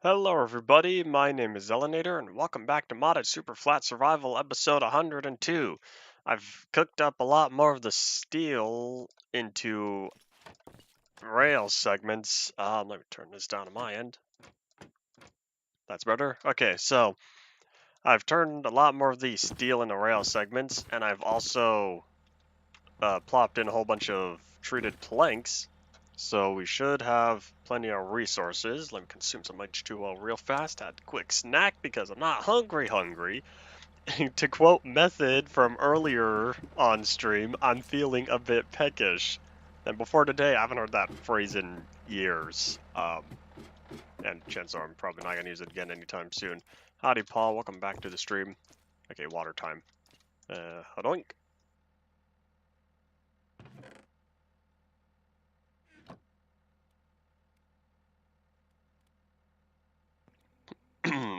Hello everybody, my name is Zelinator and welcome back to Modded Superflat Survival episode 102. I've cooked up a lot more of the steel into rail segments. Let me turn this down on my end. That's better. Okay, so I've turned a lot more of the steel into rail segments, and I've also plopped in a whole bunch of treated planks. So we should have plenty of resources. Let me consume some H2O real fast. Had a quick snack because I'm not hungry. To quote Method from earlier on stream, I'm feeling a bit peckish. And before today, I haven't heard that phrase in years. And chances are I'm probably not going to use it again anytime soon. Howdy, Paul. Welcome back to the stream. Okay, water time. Hadoink.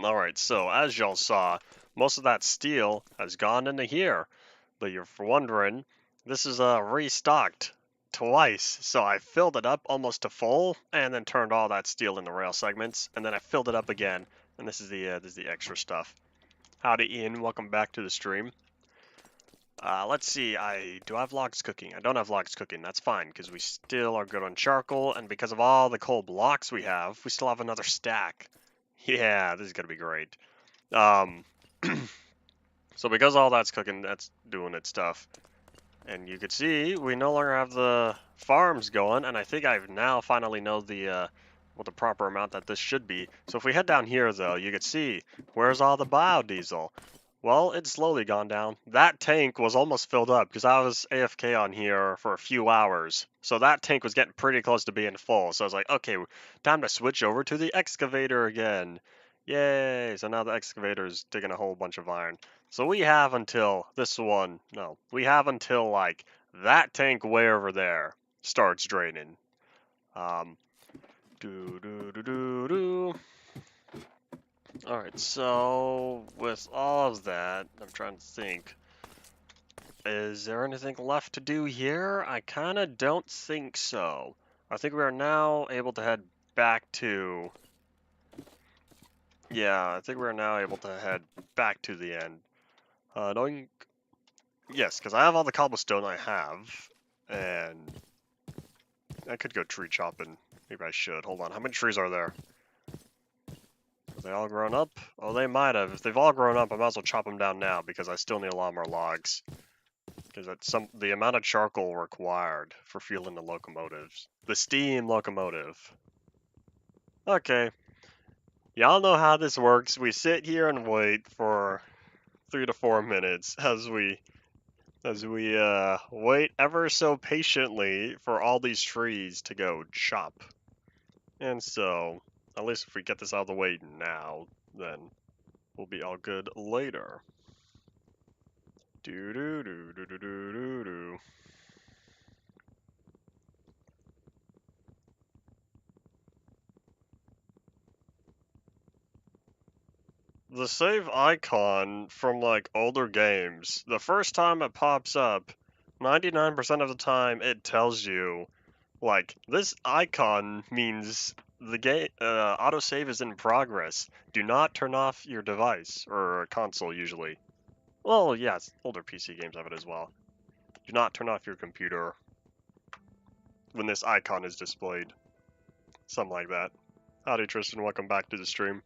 Alright, so as y'all saw, most of that steel has gone into here. But you're wondering, this is restocked twice. So I filled it up almost to full and then turned all that steel into rail segments. And then I filled it up again. And this is the extra stuff. Howdy Ian, welcome back to the stream. Let's see, do I have logs cooking? I don't have logs cooking, that's fine, because we still are good on charcoal, and because of all the coal blocks we still have another stack. Yeah, this is gonna be great. Um, so because all that's cooking, that's doing its stuff. And you can see we no longer have the farms going, and I think I now finally know what the proper amount that this should be. So if we head down here, though, you can see, where's all the biodiesel? Well, it's slowly gone down. That tank was almost filled up because I was AFK on here for a few hours. So that tank was getting pretty close to being full. So I was like, okay, time to switch over to the excavator again. Yay! So now the excavator is digging a whole bunch of iron. So we have until we have until like that tank way over there starts draining. Um, do do do do do. Alright, so with all of that, I'm trying to think. Is there anything left to do here? I kind of don't think so. I think we are now able to head back to... Yeah, I think we're now able to head back to the end. Knowing... Yes, because I have all the cobblestone I have, and I could go tree chopping. Maybe I should. Hold on, how many trees are there? Have they all grown up? Oh, they might have. If they've all grown up, I might as well chop them down now because I still need a lot more logs. Because that's the amount of charcoal required for fueling the locomotives. The steam locomotive. Okay. Y'all know how this works. We sit here and wait for 3 to 4 minutes as we wait ever so patiently for all these trees to go chop. And so, at least if we get this out of the way now, then we'll be all good later. Do do do do do do do do. The save icon from like older games, the first time it pops up, 99% of the time it tells you, like, this icon means the game autosave is in progress. Do not turn off your device, or console usually. Well, yes, older PC games have it as well. Do not turn off your computer when this icon is displayed. Something like that. Howdy Tristan, welcome back to the stream.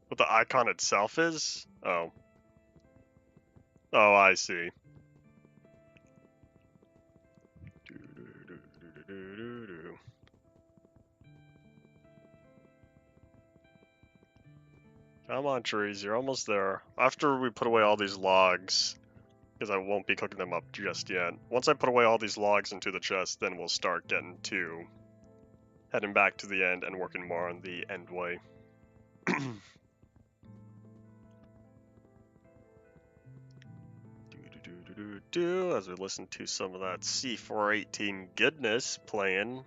What the icon itself is? Oh. Oh, I see. Come on, trees, you're almost there. After we put away all these logs, because I won't be cooking them up just yet. Once I put away all these logs into the chest, then we'll start heading back to the end and working more on the Endway. As we listen to some of that C418 goodness playing.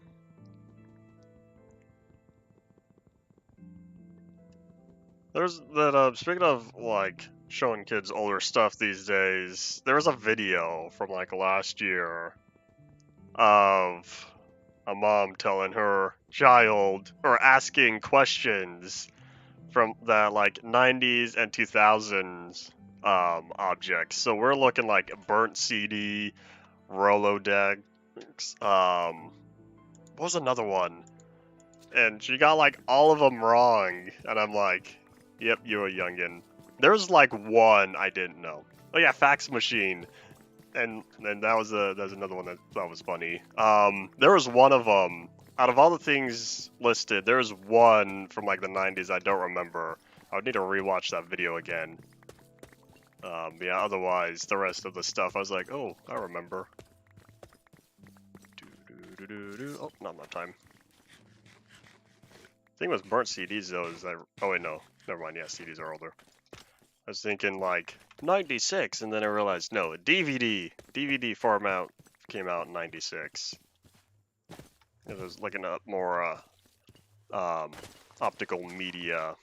There's that, speaking of, like, showing kids older stuff these days, there was a video from, like, last year of a mom telling her child or asking questions from the like 90s and 2000s objects. So we're looking like burnt CD, Rolodex, what was another one? And she got like all of them wrong, and I'm like, yep, you're a youngin. There's like one I didn't know. Oh yeah, fax machine. And that was another one that was funny. There was one of them. Out of all the things listed, there was one from like the 90s I don't remember. I would need to rewatch that video again. Yeah. Otherwise, the rest of the stuff, I was like, oh, I remember. Oh, not enough time. The thing with burnt CDs though is that. Oh wait, no, never mind. Yeah, CDs are older. I was thinking like 96, and then I realized no, DVD format came out in 96. I was looking up more optical media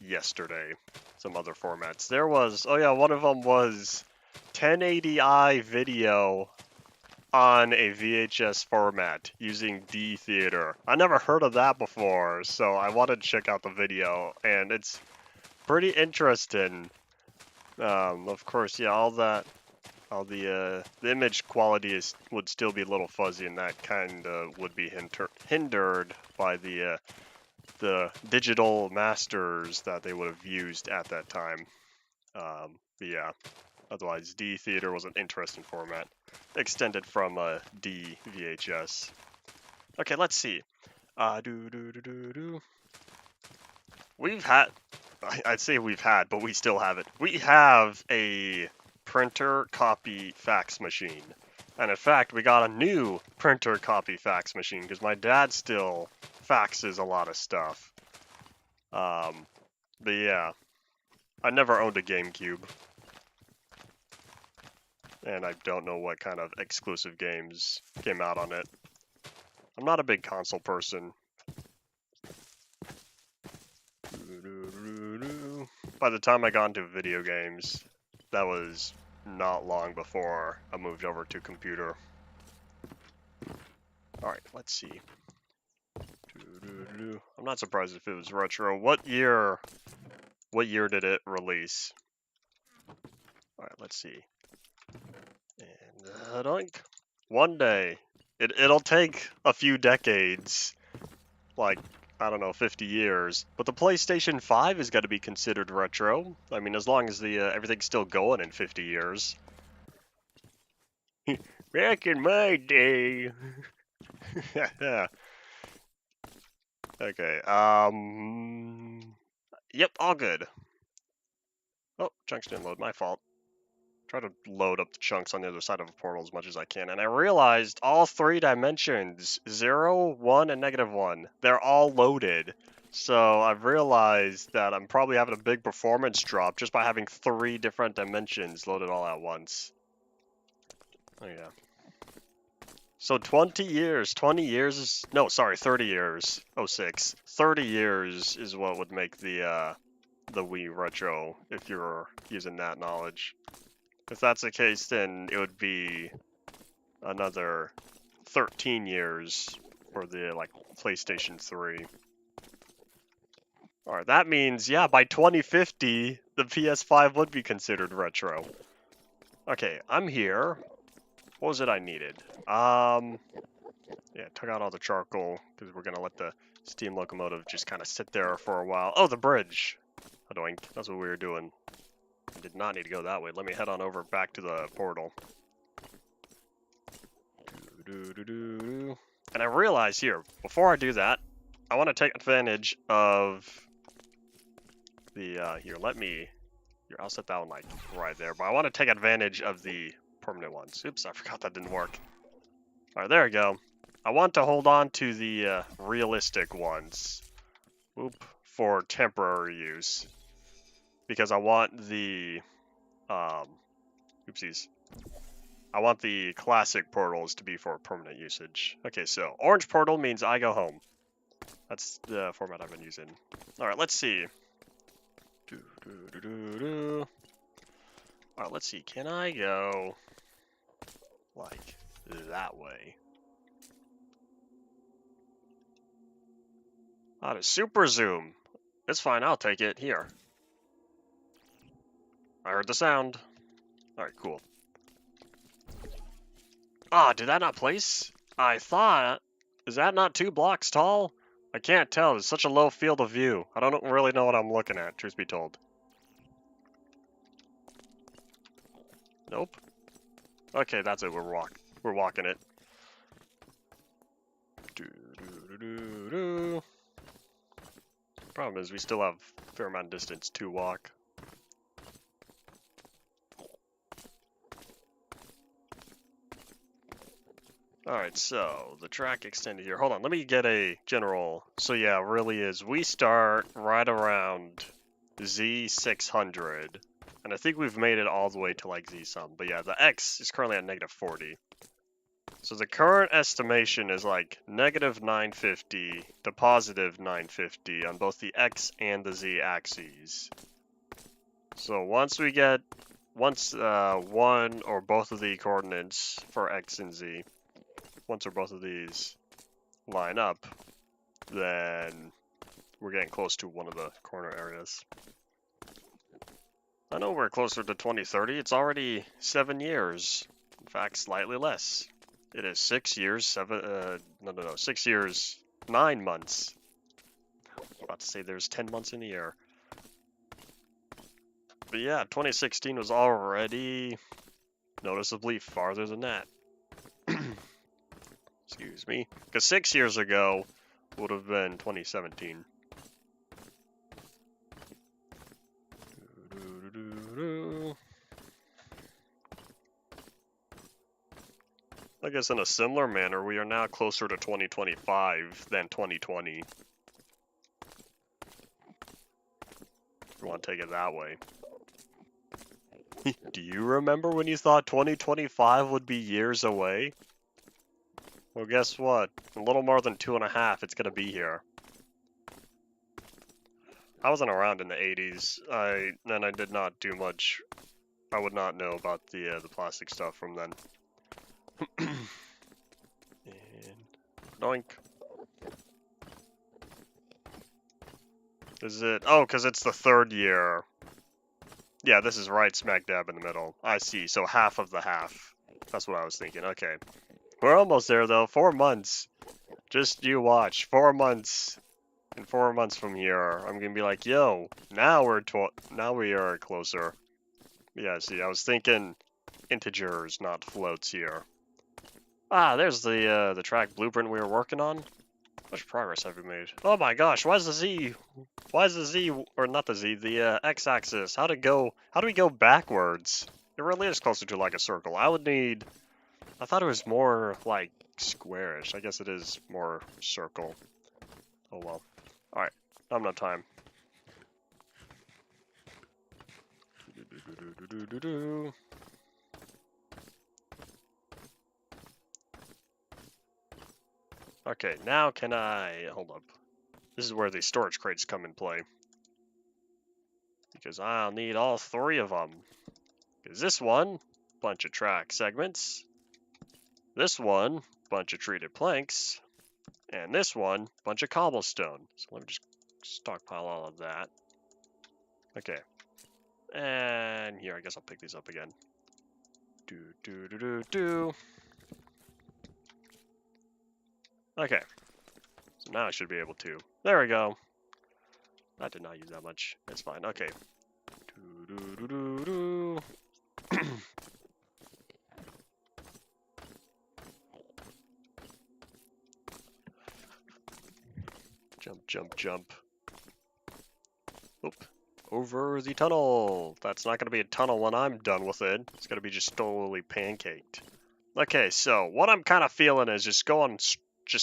yesterday, some other formats. There was, oh yeah, one of them was 1080i video on a VHS format using D Theater. I never heard of that before, so I wanted to check out the video, and it's pretty interesting. Of course, yeah, all the image quality would still be a little fuzzy, and that kind of would be hindered by the digital masters that they would have used at that time. But yeah, otherwise D Theater was an interesting format, extended from D VHS. Okay, let's see. We've had, I'd say we've had, but we still have it. We have a printer copy fax machine. And in fact, we got a new printer copy fax machine because my dad still faxes a lot of stuff. But yeah, I never owned a GameCube. And I don't know what kind of exclusive games came out on it. I'm not a big console person. By the time I got into video games, that was not long before I moved over to computer. Alright, let's see. I'm not surprised if it was retro. What year did it release? Alright, let's see. And one day. It'll take a few decades, like, I don't know, 50 years. But the PlayStation 5 is going to be considered retro. I mean, as long as the everything's still going in 50 years. Back in my day. Okay, yep, all good. Oh, chunks didn't load, my fault. Try to load up the chunks on the other side of a portal as much as I can, and I realized all 3 dimensions, 0, 1, and -1, they're all loaded. So I've realized that I'm probably having a big performance drop just by having 3 different dimensions loaded all at once. Oh yeah. So 20 years is, no, sorry, 30 years, 06. 30 years is what would make the Wii retro, if you're using that knowledge. If that's the case, then it would be another 13 years for the, like, PlayStation 3. Alright, that means, yeah, by 2050, the PS5 would be considered retro. Okay, I'm here. What was it I needed? Yeah, took out all the charcoal, because we're going to let the steam locomotive just kind of sit there for a while. Oh, the bridge! Adoink, that's what we were doing. I did not need to go that way. Let me head on over back to the portal. And I realize here, before I do that, I want to take advantage of the, here, I'll set that one, like, right there. But I want to take advantage of the permanent ones. Oops, I forgot that didn't work. Alright, there we go. I want to hold on to the realistic ones. For temporary use. Because I want the, oopsies. I want the classic portals to be for permanent usage. Okay, so orange portal means I go home. That's the format I've been using. Alright, let's see. Alright, let's see. Can I go like that way? Ah, the super zoom. It's fine, I'll take it. Here. I heard the sound. Alright, cool. Ah, did that not place? I thought... Is that not 2 blocks tall? I can't tell. It's such a low field of view. I don't really know what I'm looking at, truth be told. Nope. Okay, that's it. We're walking it. Do. Problem is, we still have a fair amount of distance to walk. Alright, so the track extended here. Hold on, let me get a general. So yeah, it really is. We start right around Z600. And I think we've made it all the way to like Z some. But yeah, the X is currently at negative 40. So the current estimation is like negative 950 to positive 950 on both the X and the Z axes. So once one or both of the coordinates for X and Z, once or both of these line up, then we're getting close to one of the corner areas. I know we're closer to 2030. It's already 7 years. In fact, slightly less. It is 6 years, 6 years, 9 months. I was about to say there's 10 months in the year. But yeah, 2016 was already noticeably farther than that. Excuse me. Because 6 years ago would have been 2017. I guess in a similar manner, we are now closer to 2025 than 2020. If you want to take it that way. Do you remember when you thought 2025 would be years away? Well, guess what? A little more than 2.5, it's gonna be here. I wasn't around in the 80s, and I did not do much. I would not know about the plastic stuff from then. And doink. Is it? Oh, because it's the 3rd year. Yeah, this is right smack dab in the middle. I see, so half of the half. That's what I was thinking. Okay. We're almost there, though. 4 months. Just you watch. 4 months. And 4 months from here, I'm gonna be like, yo, now we are closer. Yeah, see, I was thinking integers, not floats here. Ah, there's the track blueprint we were working on. How much progress have we made? Oh my gosh, why is the Z, or not the Z, the X-axis, how do we go backwards? It really is closer to like a circle. I thought it was more like squarish. I guess it is more circle. Oh well. Alright, not enough time. Okay, now can I... Hold up. This is where the storage crates come in play. Because I'll need all 3 of them. Because this one, bunch of track segments. This one, bunch of treated planks. And this one, bunch of cobblestone. So let me just stockpile all of that. Okay. And here, I guess I'll pick these up again. Do. Okay. So now I should be able to. There we go. I did not use that much. It's fine. Okay. Jump. Oop. Over the tunnel. That's not going to be a tunnel when I'm done with it. It's going to be just totally pancaked. Okay, so what I'm kind of feeling is just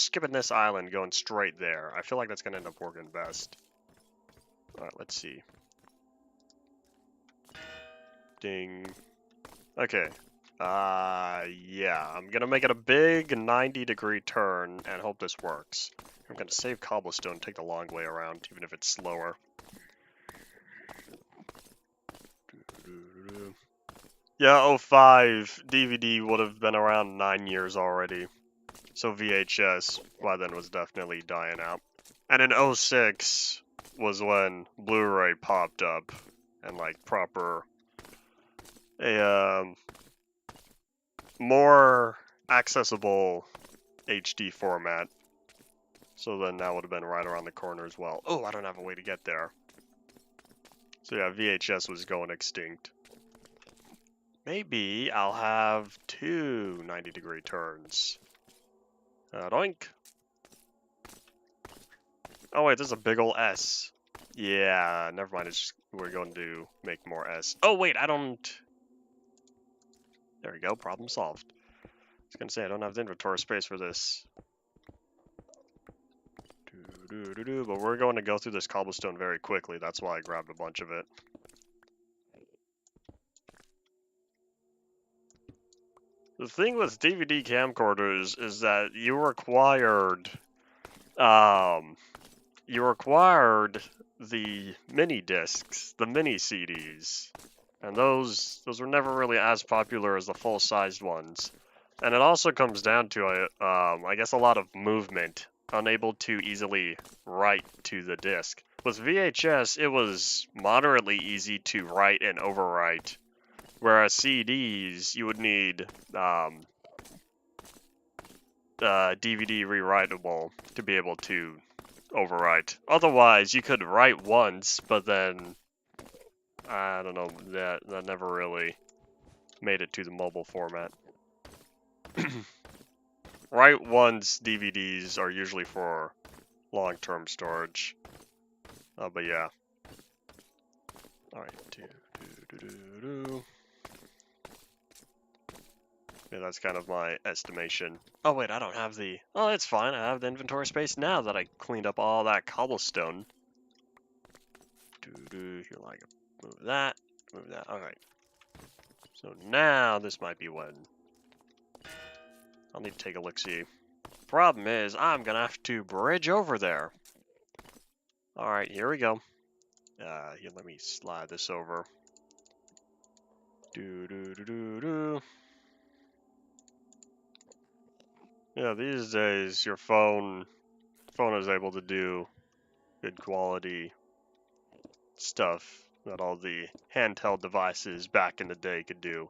skipping this island, going straight there. I feel like that's going to end up working best. Alright, let's see. Ding. Okay. Yeah, I'm gonna make it a big 90-degree turn and hope this works. I'm gonna save cobblestone, take the long way around, even if it's slower. Yeah, 05 DVD would have been around 9 years already. So VHS by then was definitely dying out. And in '06 was when Blu-ray popped up and like proper a more accessible HD format. So then that would have been right around the corner as well. Oh, I don't have a way to get there. So yeah, VHS was going extinct. Maybe I'll have two 90-degree turns. Doink. Oh wait, there's a big ol' S. Yeah, never mind. It's just, we're going to make more S. Oh wait, I don't... There we go, problem solved. I was gonna say, I don't have the inventory space for this. But we're going to go through this cobblestone very quickly. That's why I grabbed a bunch of it. The thing with DVD camcorders is that you required the mini discs, the mini CDs, and those were never really as popular as the full-sized ones. And it also comes down to I guess a lot of movement, unable to easily write to the disc. With VHS, it was moderately easy to write and overwrite, whereas CDs you would need DVD rewritable to be able to overwrite. Otherwise, you could write once, but then I don't know, that never really made it to the mobile format. Write once DVDs are usually for long-term storage. But yeah. Alright, yeah, that's kind of my estimation. Oh wait, I don't have the... Oh, it's fine, I have the inventory space now that I cleaned up all that cobblestone. Here, like, move that, alright. So now, this might be when... I'll need to take a look-see. Problem is, I'm gonna have to bridge over there. Alright, here we go. Here, let me slide this over. Yeah, these days, your phone is able to do good quality stuff that all the handheld devices back in the day could do.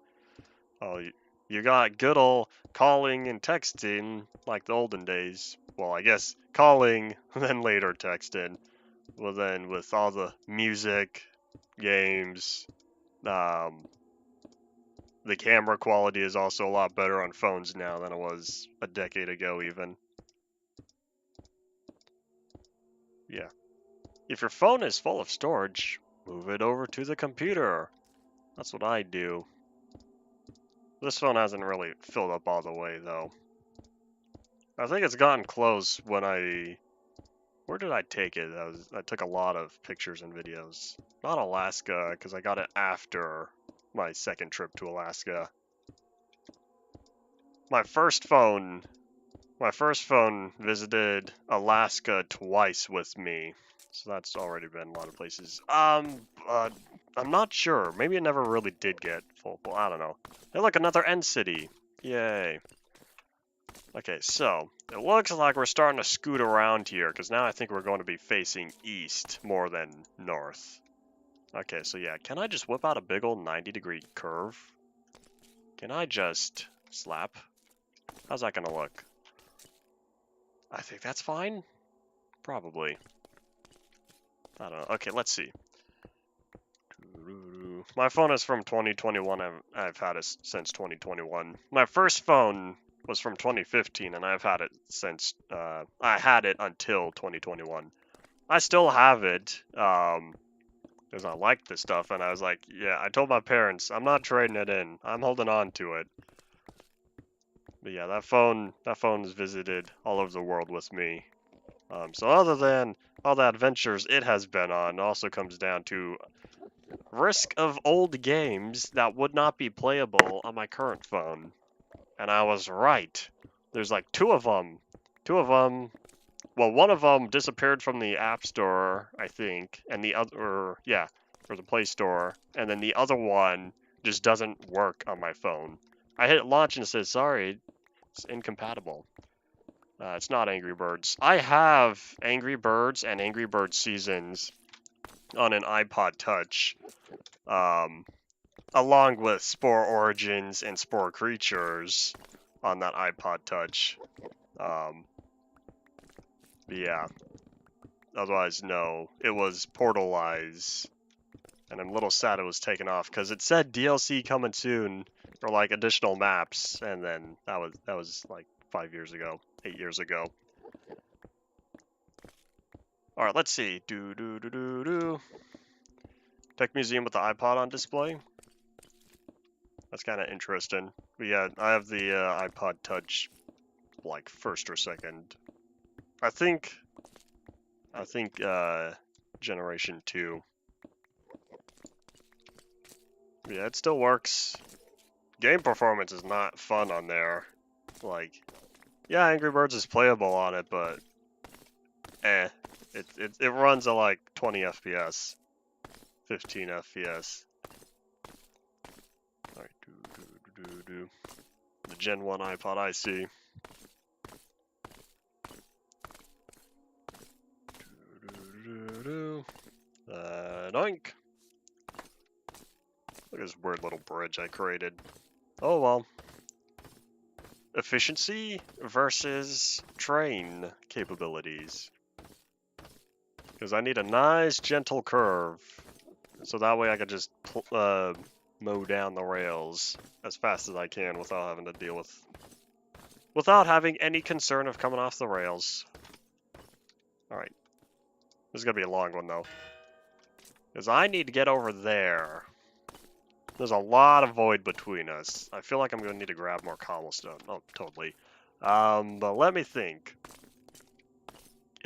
Oh, you got good old calling and texting like the olden days. Well, I guess calling, then later texting. Well, then with all the music, games, the camera quality is also a lot better on phones now than it was a decade ago even. Yeah. If your phone is full of storage, move it over to the computer. That's what I do. This phone hasn't really filled up all the way, though. I think it's gotten close when I... Where did I take it? I took a lot of pictures and videos. Not Alaska, because I got it after my second trip to Alaska. My first phone visited Alaska twice with me. So that's already been a lot of places. I'm not sure. Maybe it never really did get full. I don't know. Hey, look, another end city. Yay. Okay, so it looks like we're starting to scoot around here, because now I think we're going to be facing east more than north. Okay, so yeah, can I just whip out a big old 90-degree curve? Can I just slap? How's that gonna look? I think that's fine. Probably. I don't know. Okay, let's see. My phone is from 2021. I've had it since 2021. My first phone was from 2015, and I've had it since, I had it until 2021. I still have it, because I like this stuff, and I was like, yeah, I told my parents, I'm not trading it in. I'm holding on to it. But yeah, that phone's visited all over the world with me. So other than all the adventures it has been on, it also comes down to risk of old games that would not be playable on my current phone. And I was right. There's like two of them. Well, one of them disappeared from the App Store, I think, and the other, yeah, for the Play Store, and then the other one just doesn't work on my phone. I hit launch and it says, sorry, it's incompatible. It's not Angry Birds. I have Angry Birds and Angry Birds Seasons on an iPod Touch, along with Spore Origins and Spore Creatures on that iPod Touch. But yeah. Otherwise, no. It was Portalize. And I'm a little sad it was taken off because it said DLC coming soon, or like additional maps, and then that was like 5 years ago, 8 years ago. All right, let's see. Tech Museum with the iPod on display. That's kind of interesting. But yeah, I have the iPod Touch, like first or second. I think Generation 2. Yeah, it still works. Game performance is not fun on there. Like, yeah, Angry Birds is playable on it, but it runs at like 20 FPS, 15 FPS. All right, the Gen 1 iPod I see. Doink. Look at this weird little bridge I created. Oh well. Efficiency versus train capabilities. Because I need a nice gentle curve. So that way I can just mow down the rails as fast as I can without having to deal with... without having any concern of coming off the rails. Alright. This is going to be a long one though. Because I need to get over there. There's a lot of void between us. I feel like I'm going to need to grab more cobblestone. Oh, totally. But let me think.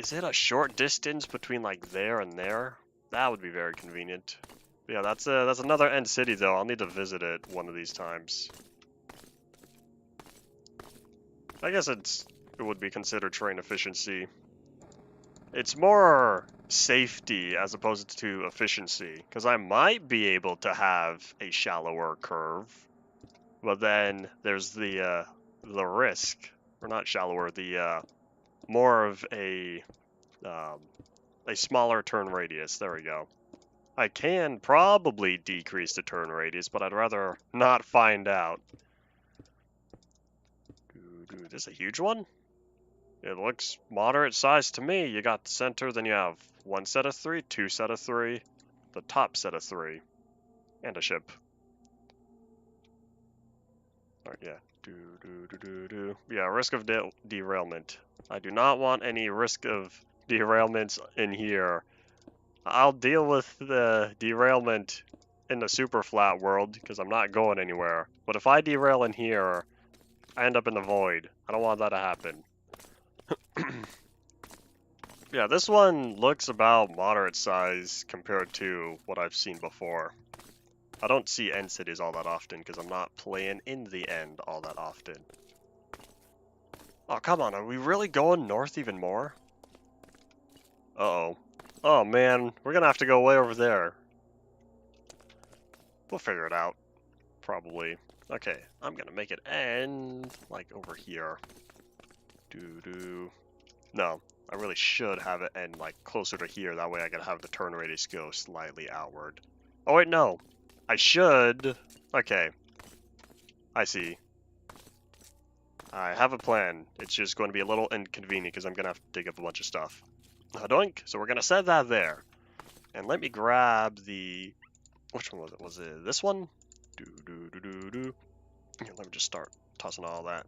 Is it a short distance between like there and there? That would be very convenient. But yeah, that's another end city though. I'll need to visit it one of these times. I guess it would be considered train efficiency. It's more safety as opposed to efficiency, because I might be able to have a shallower curve, but then there's the risk, or not shallower, the more of a smaller turn radius. There we go. I can probably decrease the turn radius, but I'd rather not find out. Is this a huge one? It looks moderate size to me. You got the center, then you have one set of 3, 2 set of 3, the top set of 3, and a ship. Alright, yeah. Yeah, risk of derailment. I do not want any risk of derailments in here. I'll deal with the derailment in the Superflat world, because I'm not going anywhere. But if I derail in here, I end up in the void. I don't want that to happen. Yeah, this one looks about moderate size compared to what I've seen before. I don't see end cities all that often because I'm not playing in the end all that often. Oh, come on, are we really going north even more? Uh-oh. Oh man, we're gonna have to go way over there. We'll figure it out. Probably. Okay, I'm gonna make it end like over here. No. I really should have it end like closer to here, that way I can have the turn radius go slightly outward. Oh wait, no. I should... Okay. I see. I have a plan. It's just going to be a little inconvenient because I'm going to have to dig up a bunch of stuff. Doink! So we're going to set that there. And let me grab the... Which one was it? Was it this one? Here, let me just start tossing all that.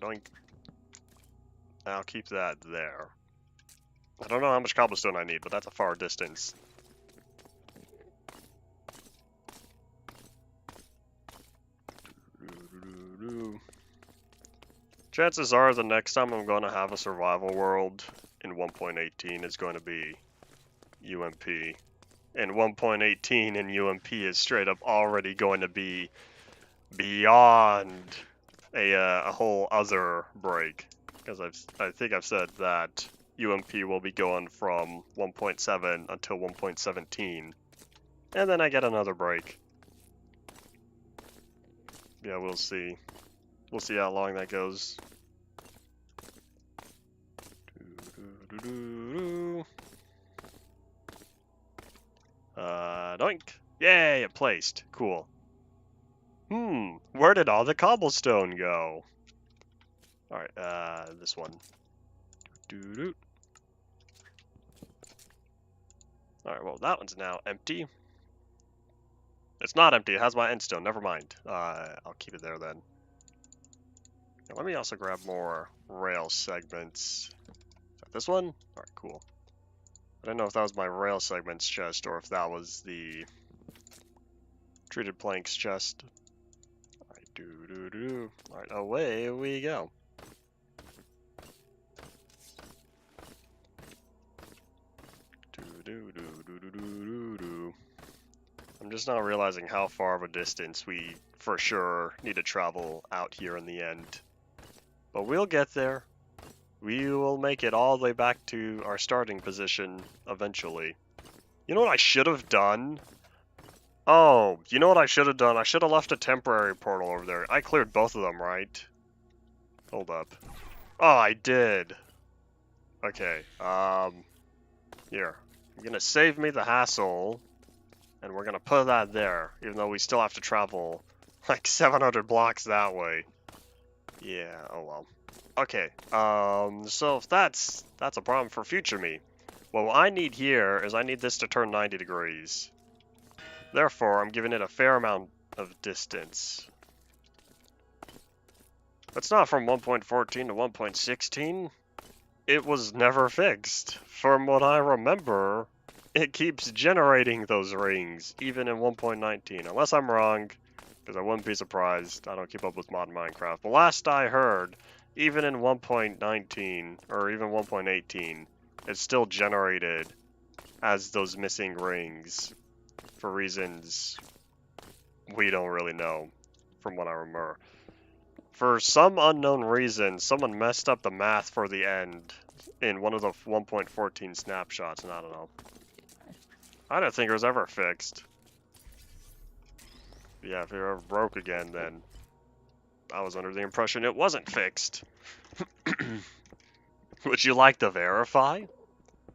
Doink. I'll keep that there. I don't know how much cobblestone I need, but that's a far distance. Chances are the next time I'm going to have a survival world in 1.18 is going to be UMP. And 1.18 in UMP is straight up already going to be beyond a whole other break. Because I think I've said that UMP will be going from 1.7 until 1.17. And then I get another break. Yeah, we'll see. We'll see how long that goes. Doink. Yay, it placed. Cool. Where did all the cobblestone go? Alright, this one. Alright, well, that one's now empty. It's not empty, it has my endstone, never mind. I'll keep it there then. Now, let me also grab more rail segments. Is that this one? Alright, cool. I didn't know if that was my rail segments chest or if that was the treated planks chest. Alright, Alright, away we go. I'm just now realizing how far of a distance we for sure need to travel out here in the end. But we'll get there. We will make it all the way back to our starting position eventually. You know what I should have done? Oh, you know what I should have done? I should have left a temporary portal over there. I cleared both of them, right? Hold up. Oh, I did. Okay, here. You're gonna save me the hassle, and we're gonna put that there, even though we still have to travel like 700 blocks that way. Yeah, oh well. Okay, so if that's a problem for future me, what I need here is I need this to turn 90 degrees. Therefore, I'm giving it a fair amount of distance. It's not from 1.14 to 1.16. It was never fixed. From what I remember, it keeps generating those rings, even in 1.19. Unless I'm wrong, because I wouldn't be surprised. I don't keep up with mod Minecraft. But last I heard, even in 1.19, or even 1.18, it still generated as those missing rings for reasons we don't really know, from what I remember. For some unknown reason, someone messed up the math for the end in one of the 1.14 snapshots, and I don't know. I don't think it was ever fixed. Yeah, if it ever broke again, then I was under the impression it wasn't fixed. Would you like to verify?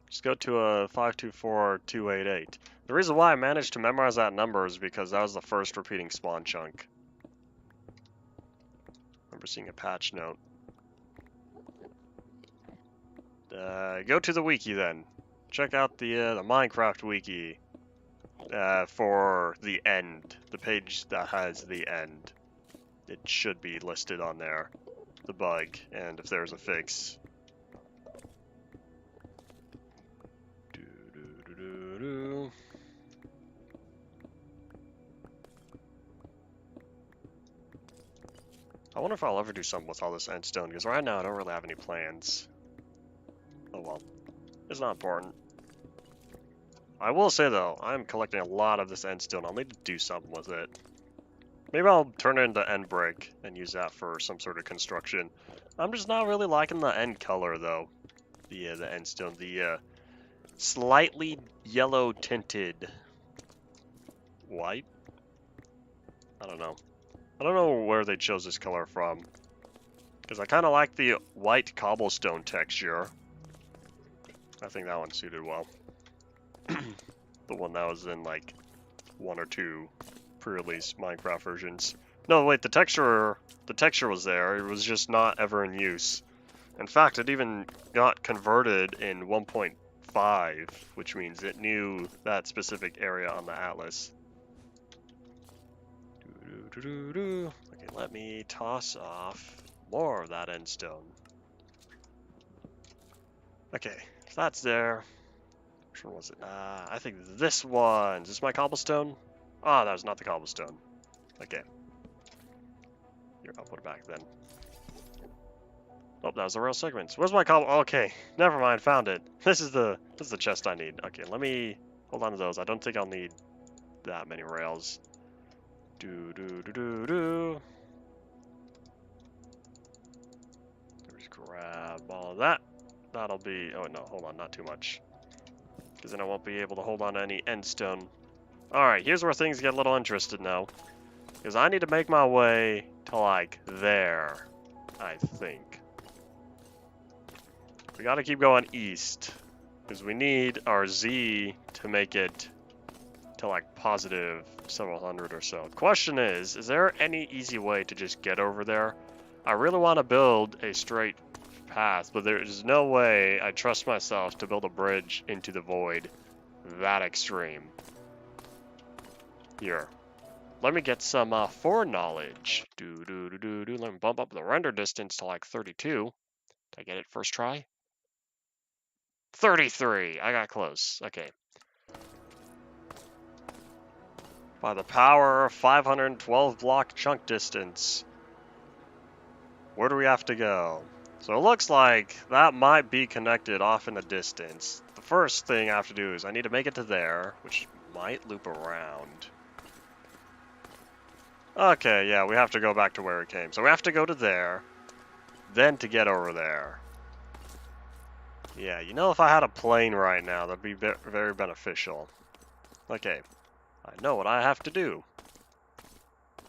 Just go to a 524288. The reason why I managed to memorize that number is because that was the first repeating spawn chunk. I remember seeing a patch note. Go to the wiki then. Check out the Minecraft wiki for the end. The page that has the end. It should be listed on there. The bug, and if there's a fix. I wonder if I'll ever do something with all this endstone, because right now I don't really have any plans. Oh well. It's not important. I will say though, I'm collecting a lot of this endstone. I'll need to do something with it. Maybe I'll turn it into end brick and use that for some sort of construction. I'm just not really liking the end color though. The endstone. The slightly yellow tinted white? I don't know. I don't know where they chose this color from. Because I kind of like the white cobblestone texture. I think that one suited well. The one that was in like 1 or 2 pre-release Minecraft versions. No, wait, the texture was there. It was just not ever in use. In fact, it even got converted in 1.5, which means it knew that specific area on the atlas. Okay, let me toss off more of that endstone. Okay, if that's there. Which one was it? I think this one. Is this my cobblestone? Oh, that was not the cobblestone. Okay. Here, I'll put it back then. Oh, that was the rail segments. Where's my cobble? Okay, never mind. Found it. This is the chest I need. Okay, let me hold on to those. I don't think I'll need that many rails. Just grab all of that. That'll be. Oh no, hold on, not too much. Because then I won't be able to hold on to any endstone. Alright, here's where things get a little interested now. Because I need to make my way to like there, I think. We gotta keep going east, because we need our Z to make it to like positive several hundred or so. Question is there any easy way to just get over there? I really want to build a straight path, but there is no way I trust myself to build a bridge into the void that extreme. Here, let me get some foreknowledge. Let me bump up the render distance to like 32. Did I get it first try? 33. I got close. Okay. By the power of 512 block chunk distance. Where do we have to go? So it looks like that might be connected off in the distance. The first thing I have to do is I need to make it to there, which might loop around. Okay, yeah, we have to go back to where we came. So we have to go to there, then to get over there. Yeah, you know, if I had a plane right now, that'd be very beneficial. Okay, I know what I have to do.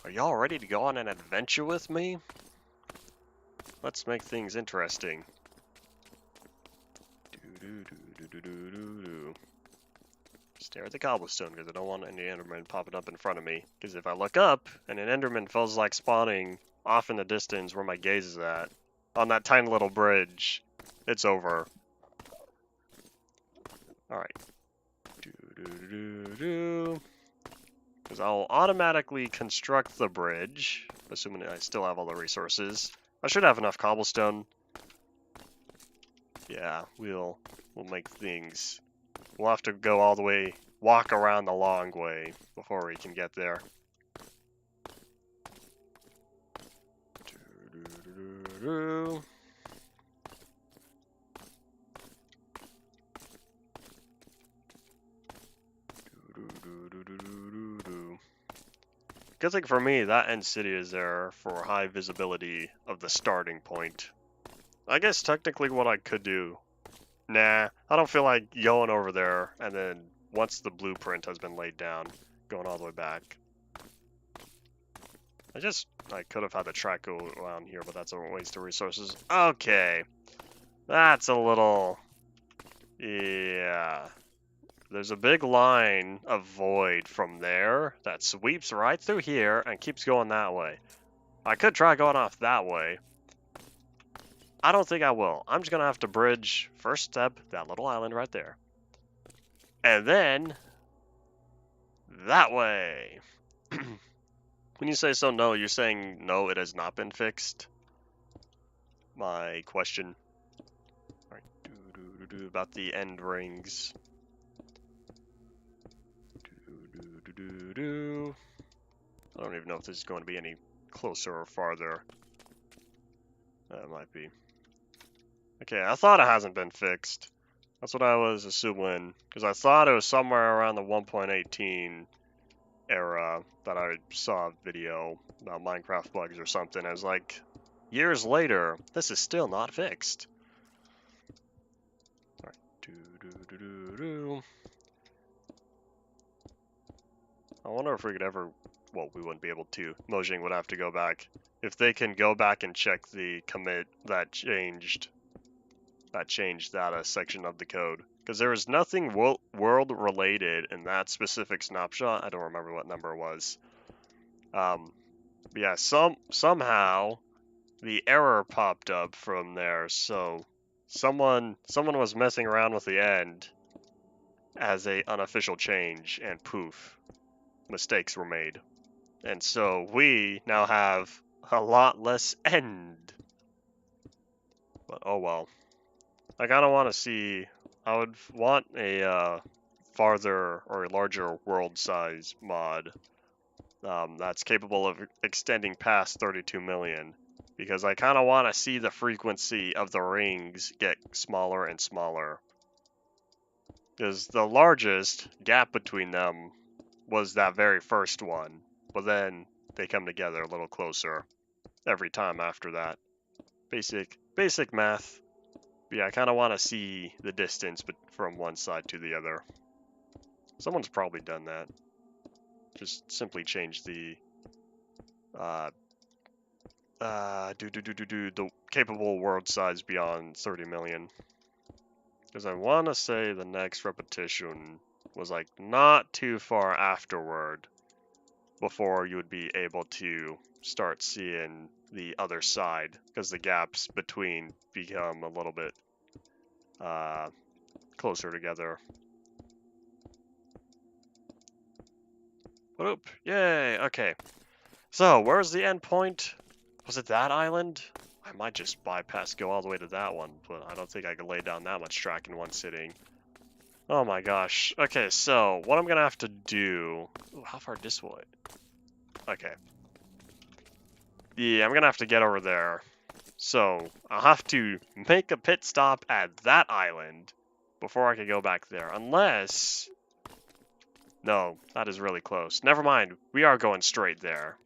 Are y'all ready to go on an adventure with me? Let's make things interesting. Stare at the cobblestone because I don't want any Enderman popping up in front of me. Because if I look up and an Enderman feels like spawning off in the distance where my gaze is at, on that tiny little bridge, it's over. Alright. Because I'll automatically construct the bridge, assuming I still have all the resources. I should have enough cobblestone. Yeah, we'll make things. We'll have to go all the way, walk around the long way before we can get there. Good thing for me, that end city is there for high visibility of the starting point. I guess technically what I could do. Nah, I don't feel like going over there and then once the blueprint has been laid down, going all the way back. I could have had the track go around here, but that's a waste of resources. Okay. That's a little... Yeah. There's a big line of void from there that sweeps right through here and keeps going that way. I could try going off that way. I don't think I will. I'm just going to have to bridge, first step, that little island right there. And then, that way. When you say so no, you're saying no, it has not been fixed? My question. Alright, about the end rings. I don't even know if this is going to be any closer or farther. That might be. Okay, I thought it hasn't been fixed. That's what I was assuming, because I thought it was somewhere around the 1.18 era that I saw a video about Minecraft bugs or something. I was like, years later, this is still not fixed. Alright, I wonder if we could ever, well, we wouldn't be able to. Mojang would have to go back. If they can go back and check the commit that changed that section of the code. Because there was nothing world related in that specific snapshot. I don't remember what number it was. Yeah, somehow the error popped up from there. So someone was messing around with the end as a unofficial change, and poof, mistakes were made. And so we now have a lot less end. But oh well. I kind of want to see, I would want a farther or a larger world size mod that's capable of extending past 32 million. Because I kind of want to see the frequency of the rings get smaller and smaller. Because the largest gap between them was that very first one. But then they come together a little closer every time after that. Basic math. But yeah, I kind of want to see the distance from one side to the other. Someone's probably done that. Just simply change the The capable world size beyond 30 million. Because I want to say the next repetition was like not too far afterward before you would be able to start seeing the other side, because the gaps between become a little bit closer together. Oop, yay, okay. So, where's the end point? Was it that island? I might just bypass, go all the way to that one, but I don't think I can lay down that much track in one sitting. Oh my gosh. Okay, so what I'm gonna have to do... Ooh, how far this way? Okay. Yeah, I'm gonna have to get over there. So, I'll have to make a pit stop at that island before I can go back there. Unless... No, that is really close. Never mind. We are going straight there.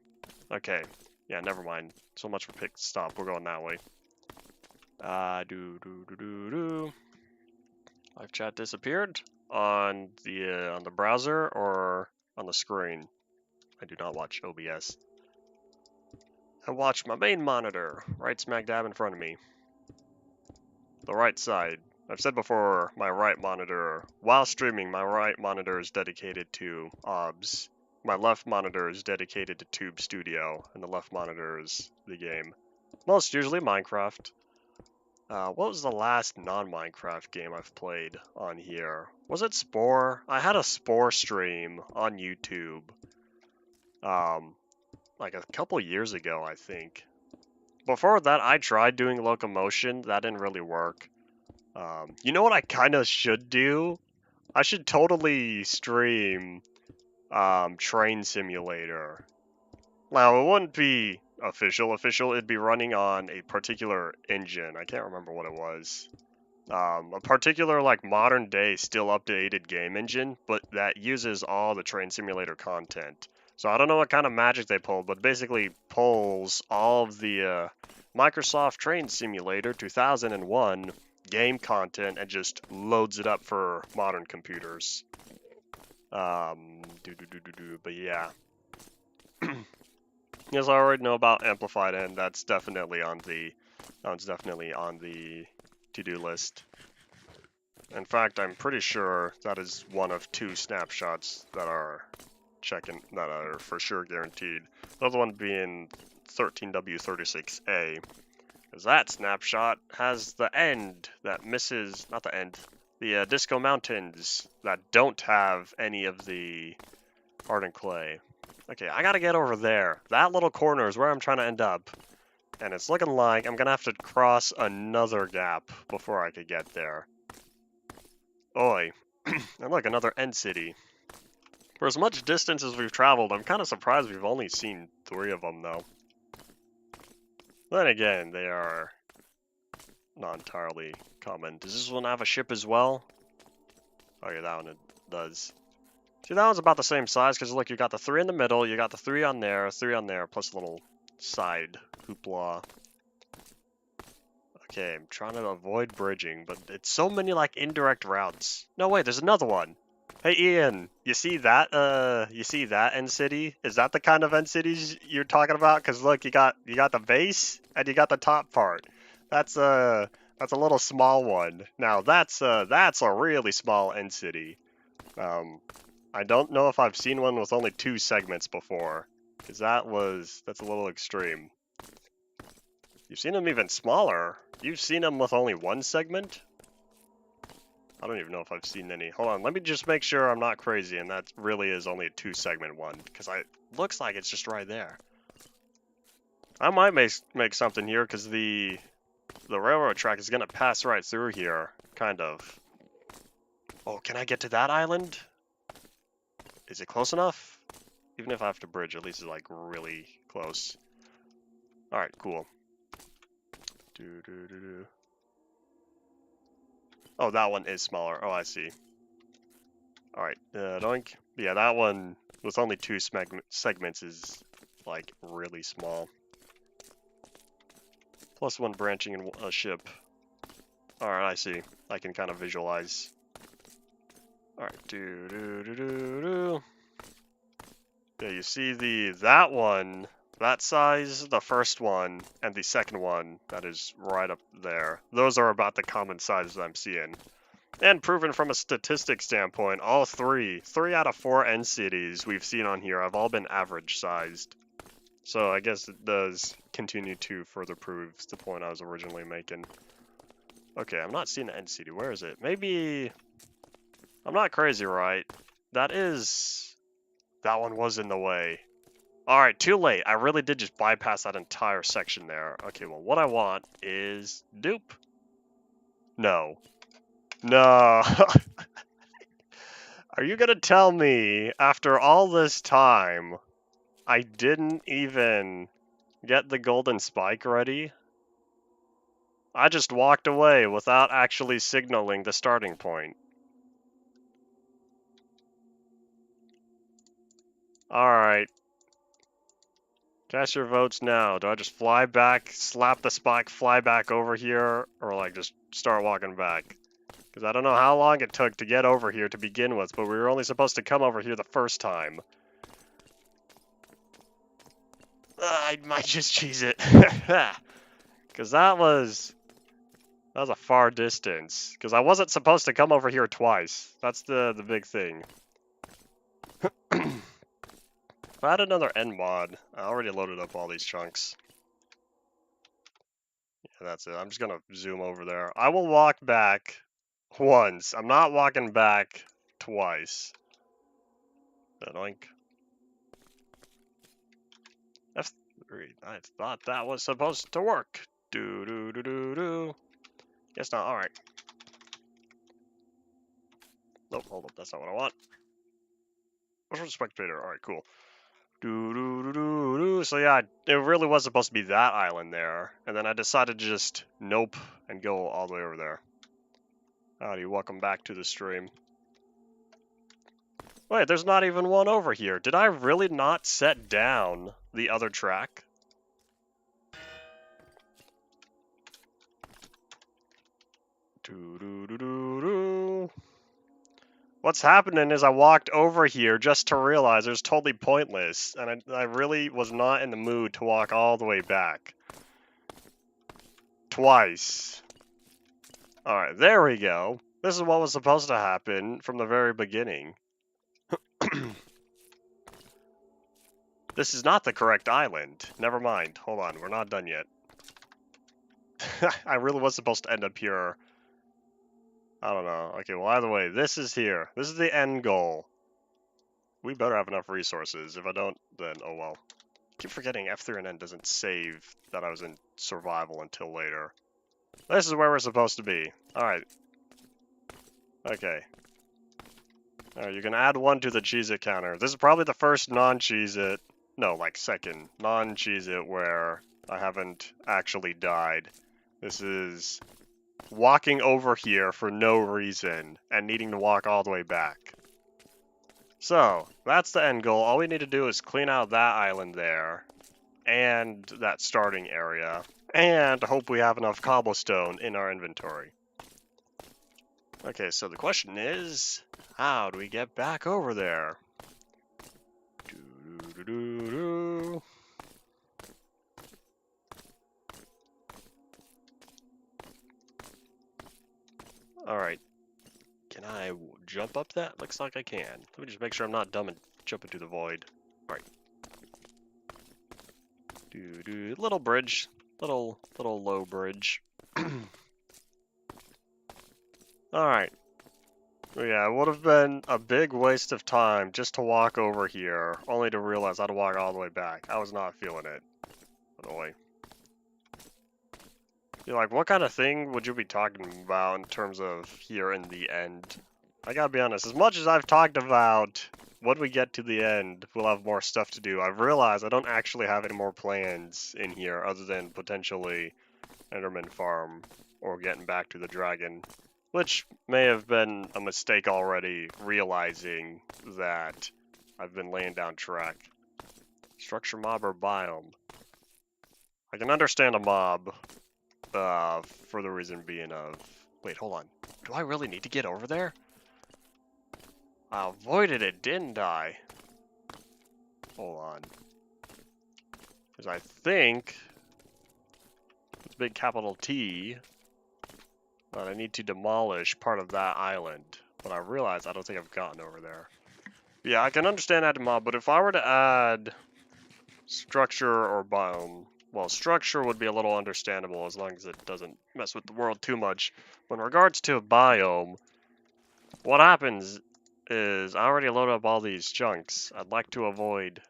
Okay. Yeah, never mind. So much for pit stop. We're going that way. Live chat disappeared on the browser or on the screen. I do not watch OBS. I watch my main monitor, right smack dab in front of me. The right side. I've said before, my right monitor, while streaming, my right monitor is dedicated to OBS. My left monitor is dedicated to Tube Studio, and the left monitor is the game. Most usually Minecraft. What was the last non-Minecraft game I've played on here? Was it Spore? I had a Spore stream on YouTube. Like a couple years ago, I think. Before that, I tried doing locomotion. That didn't really work. You know what I kind of should do? I should totally stream Train Simulator. Now, it wouldn't be official. It'd be running on a particular engine. I can't remember what it was. A particular, like, modern day, still updated game engine, but that uses all the Train Simulator content. So I don't know what kind of magic they pulled, but basically pulls all of the Microsoft Train Simulator 2001 game content and just loads it up for modern computers. But yeah. Yes, I already know about Amplified, and that's definitely on the to-do list. In fact, I'm pretty sure that is one of 2 snapshots that are for sure guaranteed. The other one being 13W36A. Because that snapshot has the end that misses, not the end, the Disco Mountains that don't have any of the hardened clay. Okay, I gotta get over there. That little corner is where I'm trying to end up. And it's looking like I'm gonna have to cross another gap before I could get there. Oi. And look, another end city. For as much distance as we've traveled, I'm kind of surprised we've only seen 3 of them, though. Then again, they are not entirely common. Does this one have a ship as well? Oh yeah, that one it does. See, that one's about the same size, because look, you got the 3 in the middle, you got the 3 on there, plus a little side hoopla. Okay, I'm trying to avoid bridging, but it's so many, like, indirect routes. No, wait, there's another one. Hey, Ian, you see that end city? Is that the kind of end cities you're talking about? Because look, you got the base and you got the top part. That's a little small one. Now that's a really small end city. I don't know if I've seen one with only 2 segments before, because that's a little extreme. You've seen them even smaller. You've seen them with only 1 segment? I don't even know if I've seen any. Hold on, let me just make sure I'm not crazy and that really is only a 2-segment one, because looks like it's just right there. I might make something here, because the railroad track is going to pass right through here, kind of. Oh, can I get to that island? Is it close enough? Even if I have to bridge, at least it's like really close. Alright, cool. Oh, that one is smaller. Oh, I see. Alright, doink. Yeah, that one with only 2 segments is, like, really small. Plus 1 branching in a ship. Alright, I see. I can kind of visualize. Alright, Yeah, you see that one That size, the first one, and the second one that is right up there, those are about the common sizes I'm seeing. And proven from a statistic standpoint, all three out of 4 end cities we've seen on here have all been average sized. So I guess it does continue to further prove the point I was originally making. Okay, I'm not seeing the end city. Where is it? Maybe... I'm not crazy, right? That one was in the way. Alright, too late. I really did just bypass that entire section there. Okay, well, what I want is... dupe. No. No. Are you gonna tell me, after all this time, I didn't even get the golden spike ready? I just walked away without actually signaling the starting point. Alright. Cast your votes now. Do I just fly back, slap the spike, fly back over here, or like just start walking back? Because I don't know how long it took to get over here to begin with, but we were only supposed to come over here the first time. I might just cheese it. Because that was a far distance. Because I wasn't supposed to come over here twice. That's the big thing. If I had another end mod, I already loaded up all these chunks. Yeah, that's it. I'm just gonna zoom over there. I will walk back once. I'm not walking back twice. Oink. F3. I thought that was supposed to work. Do do do do do. Guess not. Alright. Nope, hold up. That's not what I want. What's for spectator? Alright, cool. Do do do do do. So yeah, it really was supposed to be that island there, and then I decided to just nope and go all the way over there. Howdy, welcome back to the stream. Wait, there's not even one over here. Did I really not set down the other track? Do do do do do. What's happening is I walked over here just to realize it was totally pointless, and I really was not in the mood to walk all the way back. Twice. Alright, there we go. This is what was supposed to happen from the very beginning. This is not the correct island. Never mind. Hold on, we're not done yet. I really was supposed to end up here. I don't know. Okay, well, either way, this is here. This is the end goal. We better have enough resources. If I don't, then oh well. I keep forgetting F3 and N doesn't save that I was in survival until later. This is where we're supposed to be. Alright. Okay. Alright, you can add 1 to the Cheez-It counter. This is probably the first non-Cheez-It, no, like second non-Cheez-It where I haven't actually died. This is walking over here for no reason and needing to walk all the way back. So, that's the end goal. All we need to do is clean out that island there and that starting area and hope we have enough cobblestone in our inventory. Okay, so the question is, how do we get back over there? Doo-doo-doo-doo-doo. Alright. Can I jump up that? Looks like I can. Let me just make sure I'm not dumb and jump into the void. Alright. Doo-doo. Little bridge. Little low bridge. Alright. Yeah, it would have been a big waste of time just to walk over here, only to realize I had to walk all the way back. I was not feeling it. By the way. You're like, what kind of thing would you be talking about in terms of here in the end? I gotta be honest, as much as I've talked about when we get to the end, we'll have more stuff to do, I've realized I don't actually have any more plans in here other than potentially Enderman Farm or getting back to the dragon. Which may have been a mistake already, realizing that I've been laying down track. Structure mob or biome? I can understand a mob, for the reason being of... Wait, hold on. Do I really need to get over there? I avoided it, didn't I? Hold on. Because I think it's big capital T that I need to demolish part of that island. But I realize I don't think I've gotten over there. Yeah, I can understand adding mob, but if I were to add structure or biome, well, structure would be a little understandable as long as it doesn't mess with the world too much. But in regards to biome, what happens is I already loaded up all these chunks. I'd like to avoid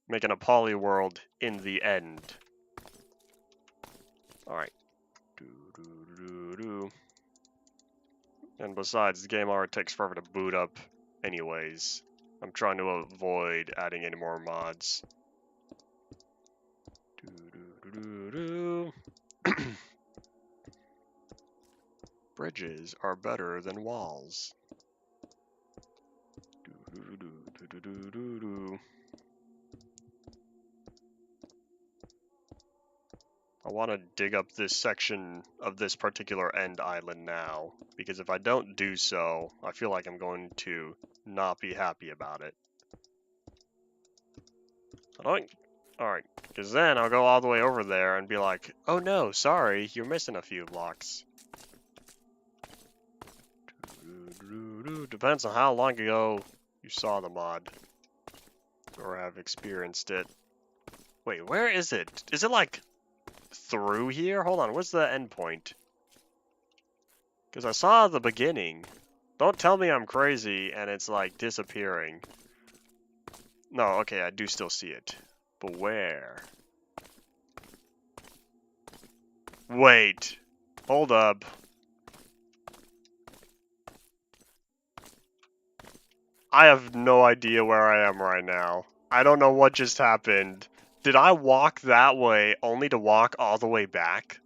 making a poly world in the end. Alright. And besides, the game already takes forever to boot up anyways. I'm trying to avoid adding any more mods. Bridges are better than walls. I want to dig up this section of this particular end island now, because if I don't do so, I feel like I'm going to not be happy about it. Alright, because then I'll go all the way over there and be like, oh no, sorry, you're missing a few blocks. Depends on how long ago you saw the mod, or have experienced it. Wait, where is it? Is it like through here? Hold on, what's the end point? Because I saw the beginning. Don't tell me I'm crazy and it's like disappearing. No, okay, I do still see it. But where? Wait. Hold up. I have no idea where I am right now. I don't know what just happened. Did I walk that way only to walk all the way back?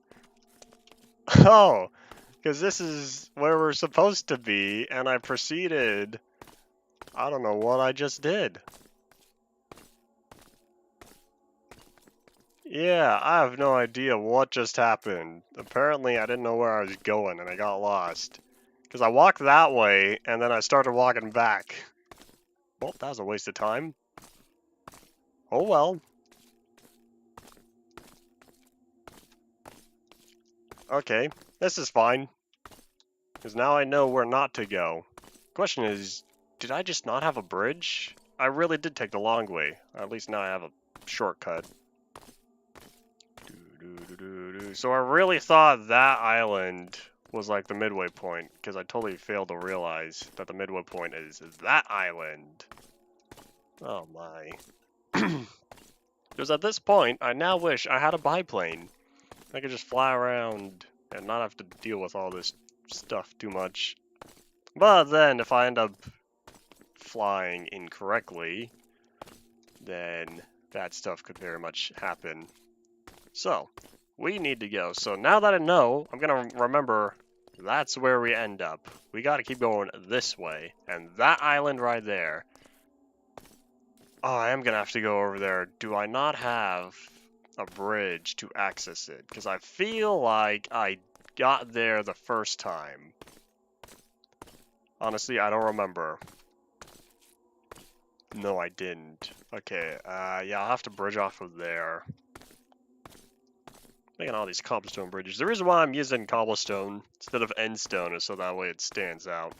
Oh, because this is where we're supposed to be, and I proceeded. I don't know what I just did. Yeah, I have no idea what just happened. Apparently, I didn't know where I was going, and I got lost. Because I walked that way, and then I started walking back. Well, that was a waste of time. Oh well. Okay, this is fine. Because now I know where not to go. Question is, did I just not have a bridge? I really did take the long way. At least now I have a shortcut. So I really thought that island was like the midway point, because I totally failed to realize that the midway point is that island. Oh my. Because at this point, I now wish I had a biplane. I could just fly around and not have to deal with all this stuff too much. But then, if I end up flying incorrectly, then that stuff could very much happen. So, we need to go. So now that I know, I'm going to remember that's where we end up. We got to keep going this way. And that island right there. Oh, I am going to have to go over there. Do I not have a bridge to access it? Because I feel like I got there the first time. Honestly, I don't remember. No, I didn't. Okay, yeah, I'll have to bridge off of there. Making all these cobblestone bridges. The reason why I'm using cobblestone instead of endstone is so that way it stands out.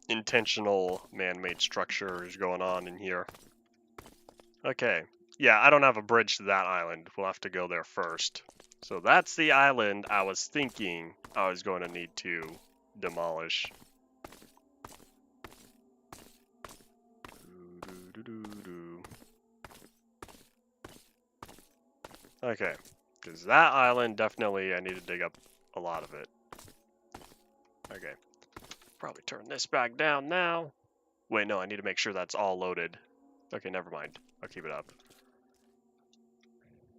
Intentional man-made structures going on in here. Okay, yeah, I don't have a bridge to that island. We'll have to go there first. So that's the island I was thinking I was going to need to demolish. Okay, because that island, definitely, I need to dig up a lot of it. Okay, probably turn this back down now. Wait, no, I need to make sure that's all loaded. Okay, never mind. I'll keep it up.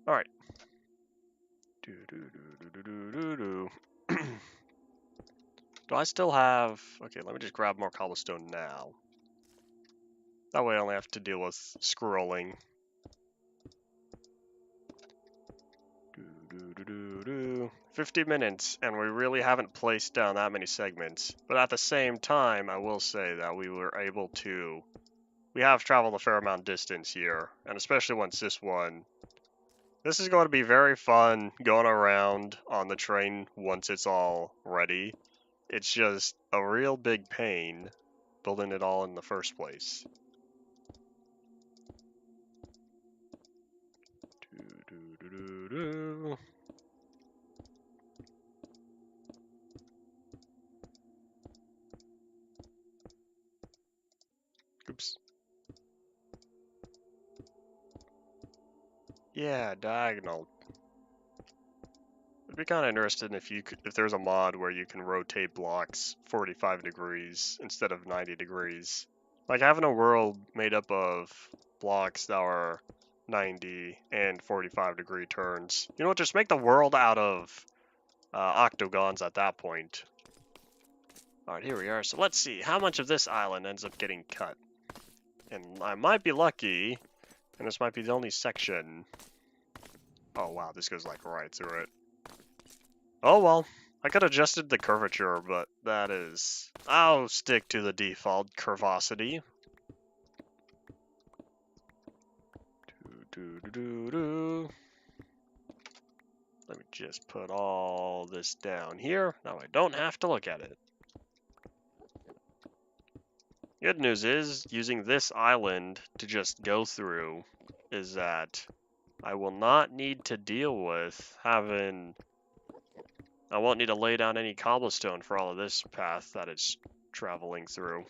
Alright. Do I still have... Okay, let me just grab more cobblestone now. That way I only have to deal with scrolling. 50 minutes, and we really haven't placed down that many segments. But at the same time, I will say that we were able to... We have traveled a fair amount of distance here, and especially once this one This is going to be very fun going around on the train once it's all ready. It's just a real big pain building it all in the first place. Oops. Yeah, diagonal. I'd be kind of interested if there's a mod where you can rotate blocks 45 degrees instead of 90 degrees. Like having a world made up of blocks that are 90 and 45 degree turns. You know what, just make the world out of octagons at that point. Alright, here we are. So let's see how much of this island ends up getting cut. And I might be lucky, and this might be the only section. Oh wow, this goes like right through it. Oh well, I could have adjusted the curvature, but that is... I'll stick to the default curvosity. Let me just put all this down here. Now I don't have to look at it. Good news is, using this island to just go through is that I will not need to deal with having... I won't need to lay down any cobblestone for all of this path that it's traveling through.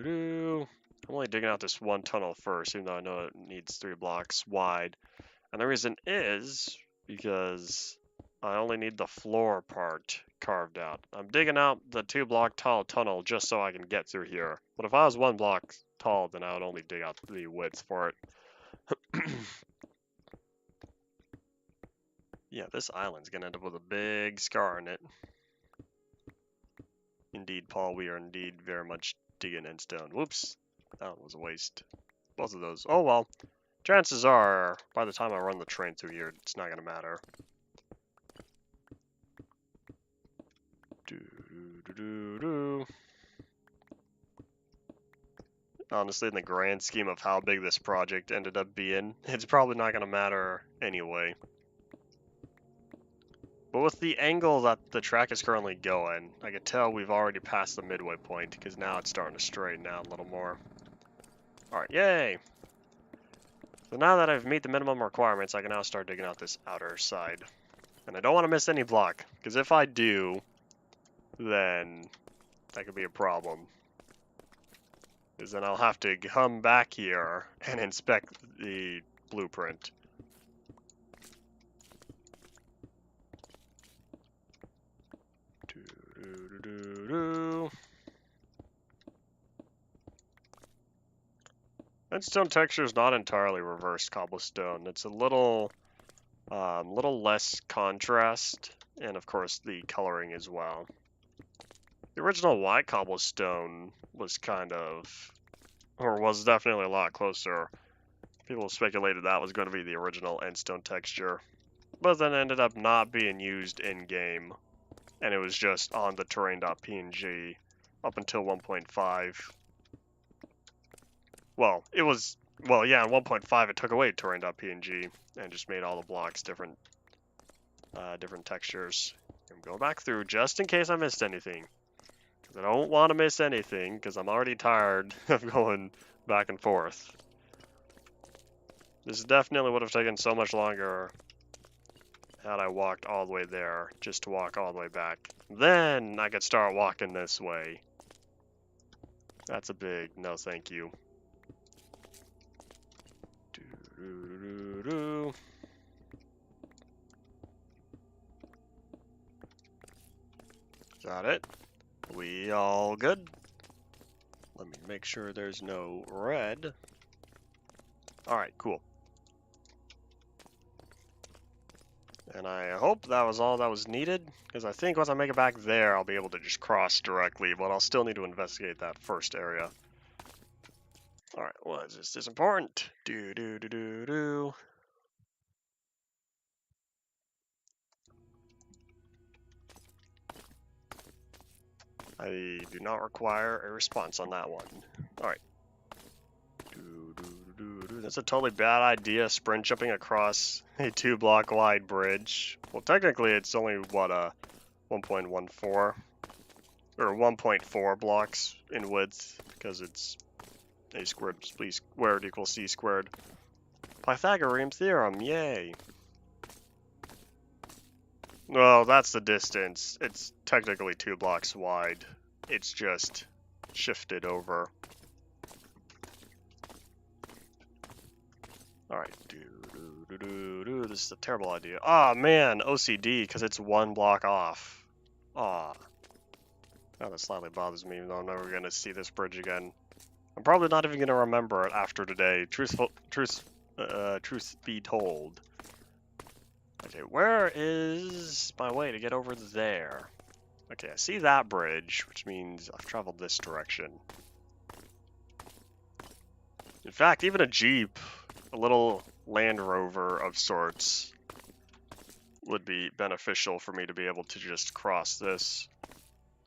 I'm only digging out this one tunnel first, even though I know it needs 3 blocks wide. And the reason is because I only need the floor part carved out. I'm digging out the 2-block tall tunnel just so I can get through here. But if I was 1 block tall, then I would only dig out the width for it. Yeah, this island's gonna end up with a big scar in it. Indeed, Paul, we are indeed very much digging in stone. Whoops, that was a waste. Both of those. Oh well. Chances are, by the time I run the train through here, it's not gonna matter. Honestly, in the grand scheme of how big this project ended up being, it's probably not gonna matter anyway. But with the angle that the track is currently going, I can tell we've already passed the midway point, because now it's starting to straighten out a little more. Alright, yay! So now that I've met the minimum requirements, I can now start digging out this outer side. And I don't want to miss any block, because if I do, then that could be a problem. Because then I'll have to come back here and inspect the blueprint. Endstone texture is not entirely reversed cobblestone. It's a little less contrast, and of course the coloring as well. The original white cobblestone was was definitely a lot closer. People speculated that was going to be the original Endstone texture, but then it ended up not being used in-game, and it was just on the terrain.png up until 1.5. Well, in 1.5 it took away terrain.png and just made all the blocks different textures. I'm going back through just in case I missed anything. Because I don't want to miss anything, because I'm already tired of going back and forth. This definitely would have taken so much longer had I walked all the way there, just to walk all the way back. Then I could start walking this way. That's a big no thank you. Got it. We all good? Let me make sure there's no red. Alright, cool. And I hope that was all that was needed, because I think once I make it back there, I'll be able to just cross directly, but I'll still need to investigate that first area. Alright, well, is this important? I do not require a response on that one. Alright. That's a totally bad idea, sprint jumping across a 2-block wide bridge. Well, technically it's only, what, 1.14? Or 1.4 blocks in width, because it's a squared b squared equals c squared. Pythagorean theorem, yay! Well, that's the distance. It's technically 2 blocks wide. It's just shifted over. Alright, this is a terrible idea. Ah, man, OCD, because it's 1 block off. Ah. Now that slightly bothers me, even though I'm never going to see this bridge again. I'm probably not even going to remember it after today, truth be told. Okay, where is my way to get over there? Okay, I see that bridge, which means I've traveled this direction. In fact, even a Jeep, a little Land Rover of sorts, would be beneficial for me to be able to just cross this,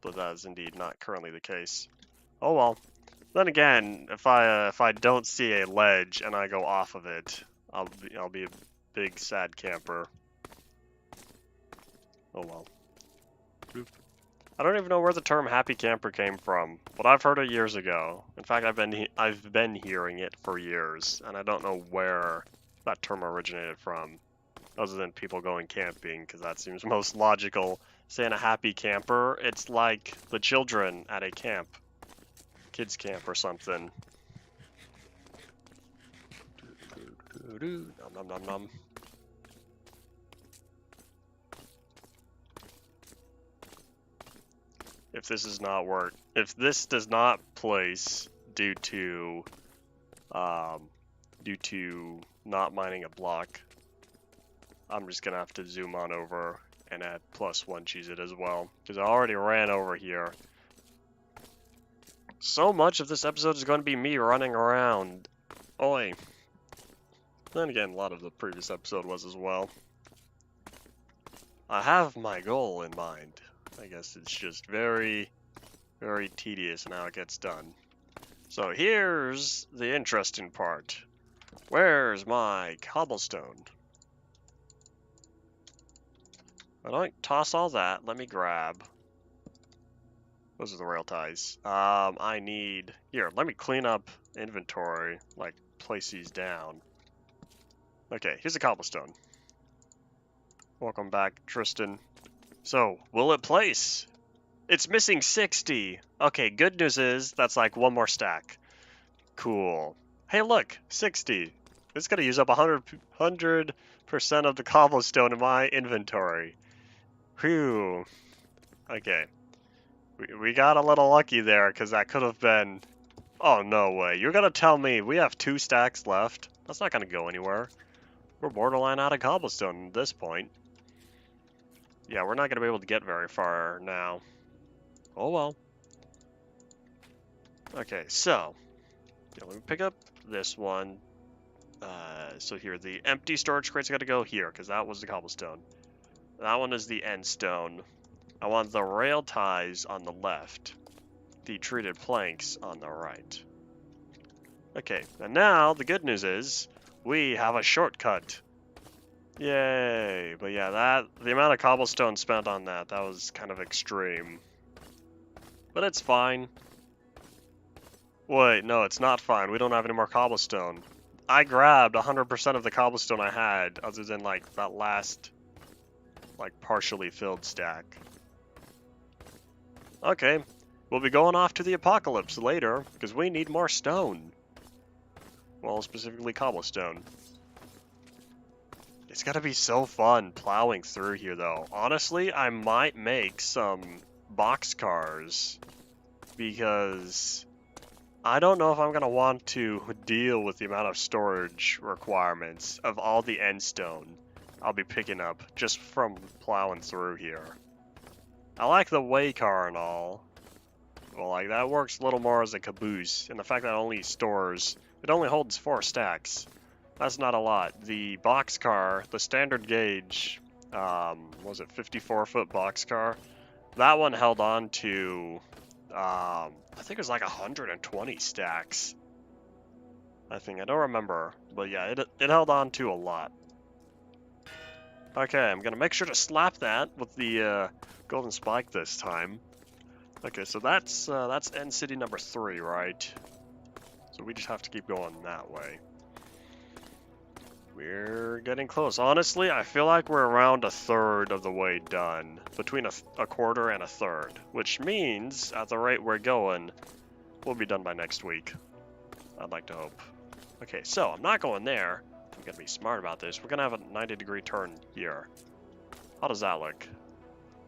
but that is indeed not currently the case. Oh well. Then again, if I don't see a ledge and I go off of it, I'll be a big sad camper. Oh well. Boop. I don't even know where the term happy camper came from, but I've heard it years ago. In fact, I've been hearing it for years, and I don't know where that term originated from, other than people going camping, because that seems most logical. Saying a happy camper, it's like the children at a camp. Kids camp or something. Nom nom nom nom. If this does not work, if this does not place due to not mining a block, I'm just gonna have to zoom on over and add +1 Cheez-It as well, because I already ran over here. So much of this episode is going to be me running around. Oi. Then again, a lot of the previous episode was as well. I have my goal in mind. I guess it's just very, very tedious in how it gets done. So here's the interesting part. Where's my cobblestone? I don't toss all that. Let me grab. Those are the rail ties. I need... Here, let me clean up inventory. Like, place these down. Okay, here's the cobblestone. Welcome back, Tristan. So, will it place? It's missing 60. Okay, good news is that's like 1 more stack. Cool. Hey, look, 60. It's gonna use up 100% of the cobblestone in my inventory. Whew. Okay. We got a little lucky there, because that could have been... Oh, no way. You're gonna tell me we have 2 stacks left? That's not gonna go anywhere. We're borderline out of cobblestone at this point. Yeah, we're not gonna be able to get very far now. Oh well. Okay, so... Yeah, let me pick up this one. So here, the empty storage crate's gotta go here, because that was the cobblestone. That one is the end stone. I want the rail ties on the left. The treated planks on the right. Okay, and now the good news is we have a shortcut. Yay! But yeah, the amount of cobblestone spent on that was kind of extreme. But it's fine. Wait, no, it's not fine. We don't have any more cobblestone. I grabbed 100% of the cobblestone I had, other than like that last, like partially filled stack. Okay, we'll be going off to the apocalypse later, because we need more stone. Well, specifically cobblestone. It's gotta be so fun plowing through here, though. Honestly, I might make some boxcars, because I don't know if I'm gonna want to deal with the amount of storage requirements of all the end stone I'll be picking up just from plowing through here. I like the way car and all. Well, like, that works a little more as a caboose, and the fact that it only holds 4 stacks. That's not a lot. The boxcar, the standard gauge, was it 54-foot boxcar? That one held on to I think it was like 120 stacks. I think, I don't remember, but yeah, it held on to a lot. Okay, I'm gonna make sure to slap that with the golden spike this time. Okay, so that's end city number 3, right? So we just have to keep going that way. We're getting close. Honestly, I feel like we're around a third of the way done. Between a quarter and a third. Which means, at the rate we're going, we'll be done by next week. I'd like to hope. Okay, so I'm not going there. I'm gonna be smart about this. We're gonna have a 90-degree turn here. How does that look?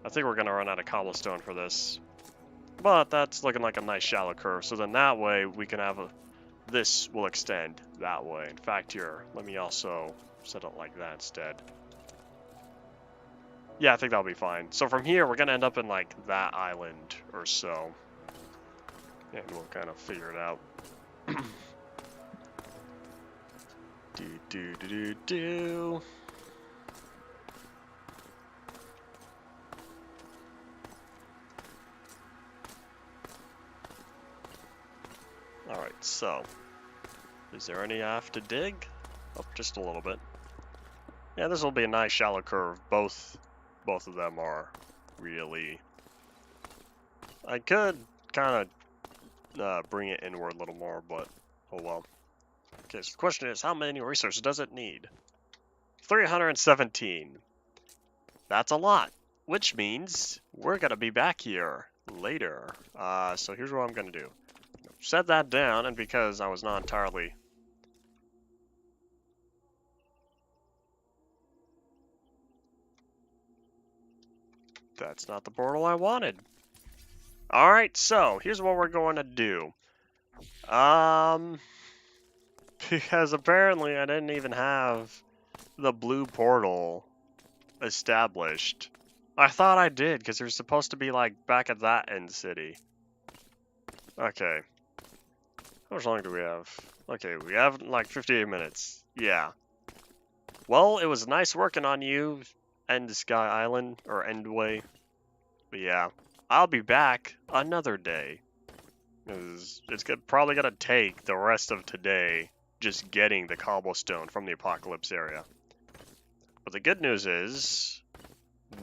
I think we're gonna run out of cobblestone for this. But that's looking like a nice shallow curve. So then that way we can have a... This will extend that way. In fact, here, let me also set it like that instead. Yeah, I think that'll be fine. So from here, we're gonna end up in like that island or so. And we'll kind of figure it out. Do. Alright, so. Is there any I have to dig? Oh, just a little bit. Yeah, this will be a nice shallow curve. Both of them are really... I could kind of bring it inward a little more, but oh well. Okay, so the question is, how many resources does it need? 317. That's a lot, which means we're going to be back here later. So here's what I'm going to do. Set that down, and because I was not entirely... That's not the portal I wanted. Alright, so here's what we're going to do. Because apparently I didn't even have the blue portal established. I thought I did, because there's supposed to be, like, back at that end city. Okay. How much longer do we have? Okay, we have, like, 58 minutes. Yeah. Well, it was nice working on you, End Sky Island, or Endway. But yeah, I'll be back another day. It's probably gonna take the rest of today just getting the cobblestone from the apocalypse area. But the good news is,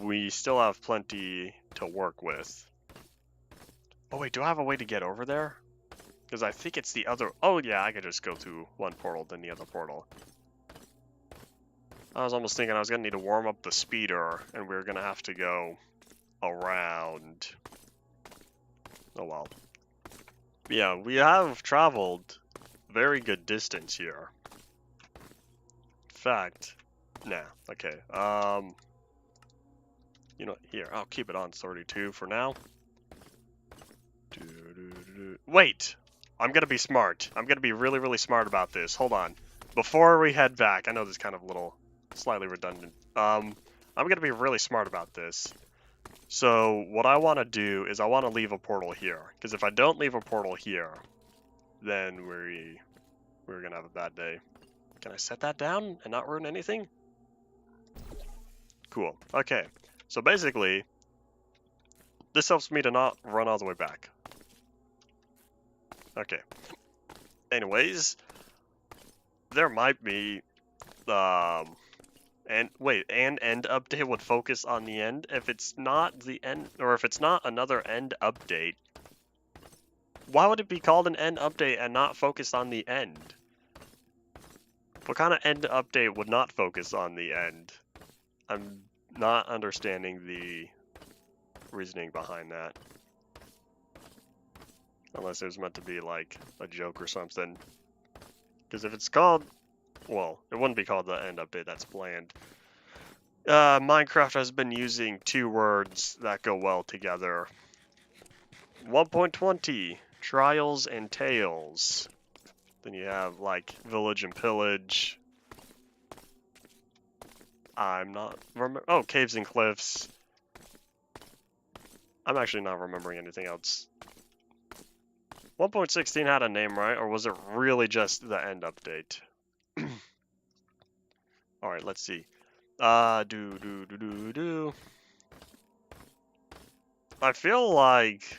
we still have plenty to work with. Oh wait, do I have a way to get over there? Because I think it's the other... Oh yeah, I could just go through one portal, then the other portal. I was almost thinking I was going to need to warm up the speeder, and we were going to have to go around. Oh well. Yeah, we have traveled very good distance here. In fact, nah, okay. You know, here, I'll keep it on 32 for now. Wait! I'm gonna be smart. I'm gonna be really, really smart about this. Hold on. Before we head back, I know this is kind of a little slightly redundant. I'm gonna be really smart about this. So what I want to do is I want to leave a portal here, because if I don't leave a portal here, then we're gonna have a bad day. Can I set that down and not ruin anything? Cool. Okay. So basically, this helps me to not run all the way back. Okay. Anyways, there might be and end update would focus on the end. If it's not the end, or if it's not another end update, why would it be called an end update and not focus on the end? What kind of end update would not focus on the end? I'm not understanding the reasoning behind that. Unless it was meant to be like a joke or something. Because if it's called, well, it wouldn't be called the end update, that's bland. Minecraft has been using two words that go well together. 1.20, Trials and Tales. Then you have like Village and Pillage. I'm not oh, Caves and Cliffs. I'm actually not remembering anything else. 1.16 had a name, right? Or was it really just the end update? Alright, let's see. I feel like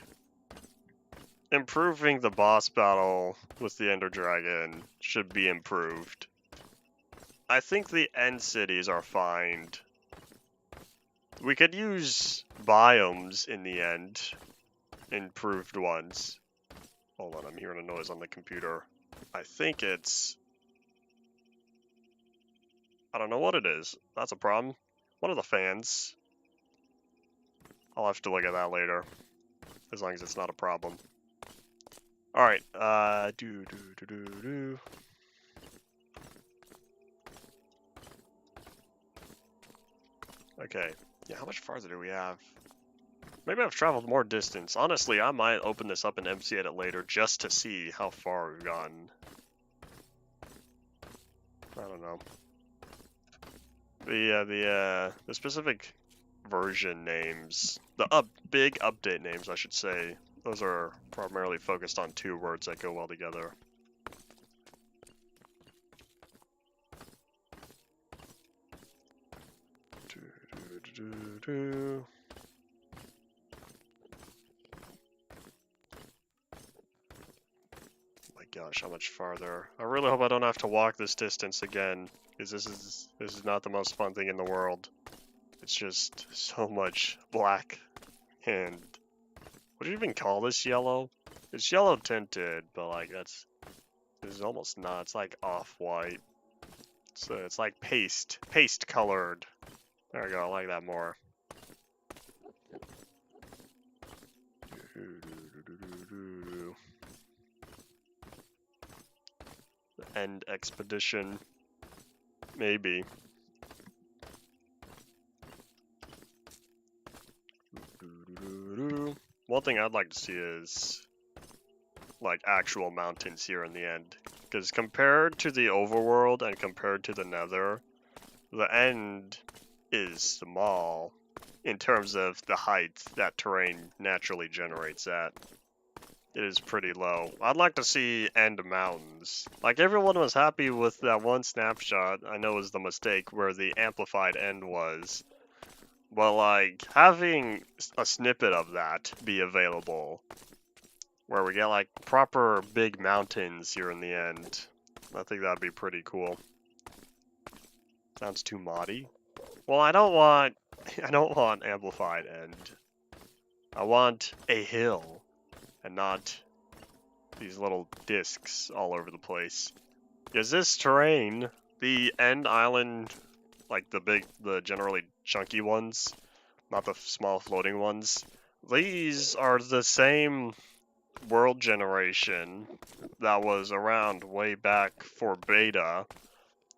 improving the boss battle with the Ender Dragon should be improved. I think the end cities are fine. We could use biomes in the end, improved ones. Hold on, I'm hearing a noise on the computer. I think it's... I don't know what it is. That's a problem. One of the fans. I'll have to look at that later, as long as it's not a problem. Alright, Okay, yeah, how much farther do we have? Maybe I've traveled more distance. Honestly, I might open this up and MC it later just to see how far we've gotten. I don't know. The specific version names, the big update names, I should say, those are primarily focused on 2 words that go well together. My gosh, how much farther? I really hope I don't have to walk this distance again, because this is not the most fun thing in the world. It's just so much black, and what do you even call this yellow? It's yellow tinted, but like this is almost not. It's like off-white. So it's like paste colored. There we go. I like that more. The end expedition, maybe. One thing I'd like to see is like actual mountains here in the end, because compared to the overworld and compared to the nether, the end is small in terms of the height that terrain naturally generates at. It is pretty low. I'd like to see end mountains. Like, everyone was happy with that one snapshot, I know was the mistake, where the amplified end was. But like, having a snippet of that be available, where we get like proper big mountains here in the end, I think that'd be pretty cool. Sounds too moddy. Well, I don't want amplified end. I want a hill, and not these little discs all over the place. Because this terrain, the end island, like the generally chunky ones, not the small floating ones, these are the same world generation that was around way back for beta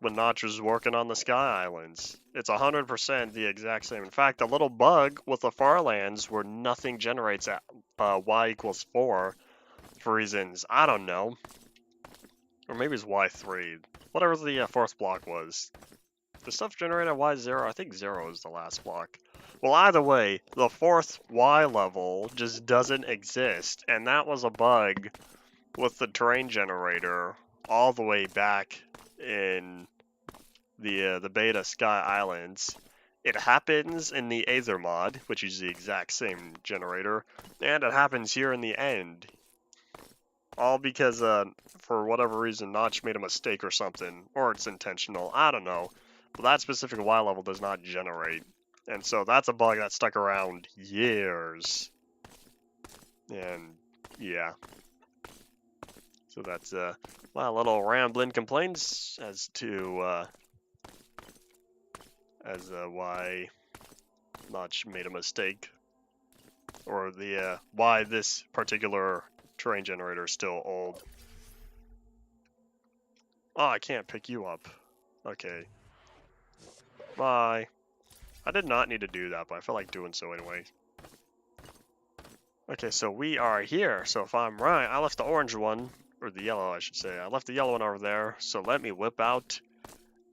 when Notch was working on the Sky Islands. It's 100% the exact same. In fact, the little bug with the Farlands where nothing generates at y equals 4 for reasons I don't know. Or maybe it's y3. Whatever the 4th block was. The stuff generated at y0, I think 0 is the last block. Well, either way, the 4th Y level just doesn't exist, and that was a bug with the terrain generator all the way back in the beta Sky Islands. It happens in the Aether mod, which is the exact same generator, and it happens here in the end. All because, for whatever reason, Notch made a mistake or something, or it's intentional, I don't know. But that specific Y level does not generate. And so that's a bug that stuck around years. And, yeah. So that's, well, a little rambling complaints as to, why Notch made a mistake. Or the, why this particular terrain generator is still old. Oh, I can't pick you up. Okay. Bye. I did not need to do that, but I felt like doing so anyway. Okay, so we are here. So if I'm right, I left the orange one, or the yellow, I should say. I left the yellow one over there. So let me whip out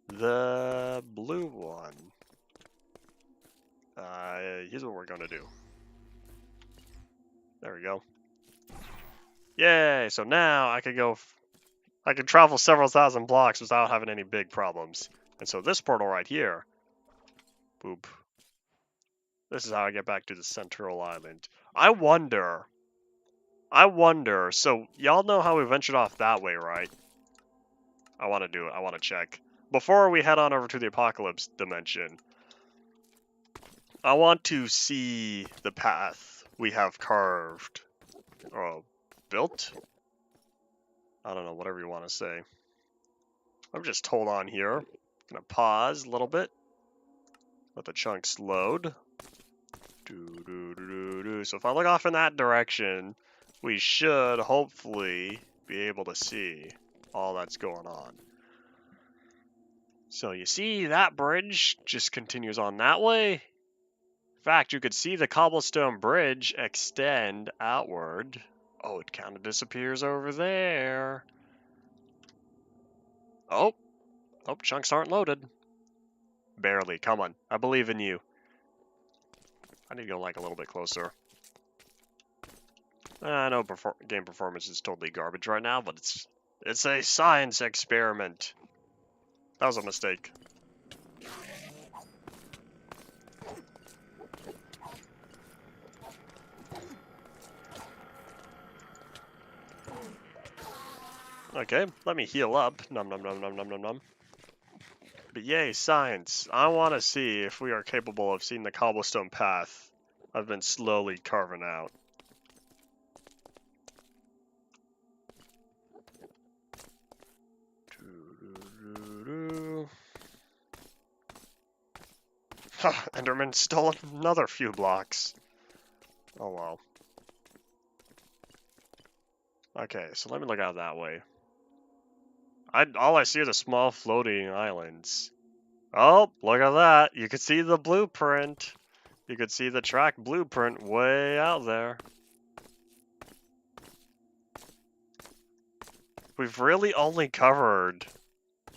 the blue one. Here's what we're gonna do. There we go. Yay! So now I could travel several thousand blocks without having any big problems. And so this portal right here, boop. This is how I get back to the central island. I wonder I wonder, so y'all know how we ventured off that way, right? I want to do it. I want to check. Before we head on over to the Apocalypse dimension, I want to see the path we have carved. Or built? I don't know, whatever you want to say. I'm just hold on here. Gonna pause a little bit. Let the chunks load. So if I look off in that direction, we should hopefully be able to see all that's going on. So you see that bridge just continues on that way. In fact, you could see the cobblestone bridge extend outward. Oh, it kind of disappears over there. Oh, chunks aren't loaded. Barely, come on. I believe in you. I need to go like a little bit closer. I know game performance is totally garbage right now, but it's a science experiment. That was a mistake. Okay, let me heal up. Num num num num num num num. But yay, science. I want to see if we are capable of seeing the cobblestone path I've been slowly carving out. Enderman stole another few blocks. Oh well. Okay, so let me look out that way. All I see are the small floating islands. Oh, look at that. You could see the blueprint. You could see the track blueprint way out there. We've really only covered,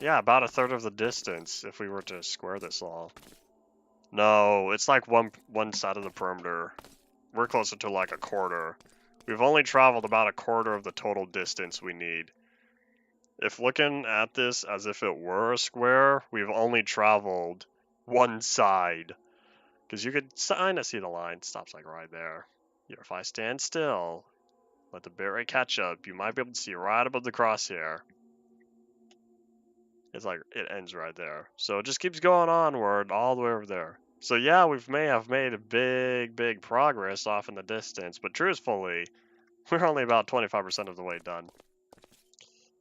yeah, about a third of the distance if we were to square this all. No, it's like one side of the perimeter. We're closer to like a quarter. We've only traveled about a quarter of the total distance we need. If looking at this as if it were a square, we've only traveled one side. Because you could kind of see the line stops like right there. If I stand still, let the bit rate catch up, you might be able to see right above the crosshair. It's like, it ends right there. So it just keeps going onward all the way over there. So yeah, may have made a big progress off in the distance, but truthfully, we're only about 25% of the way done.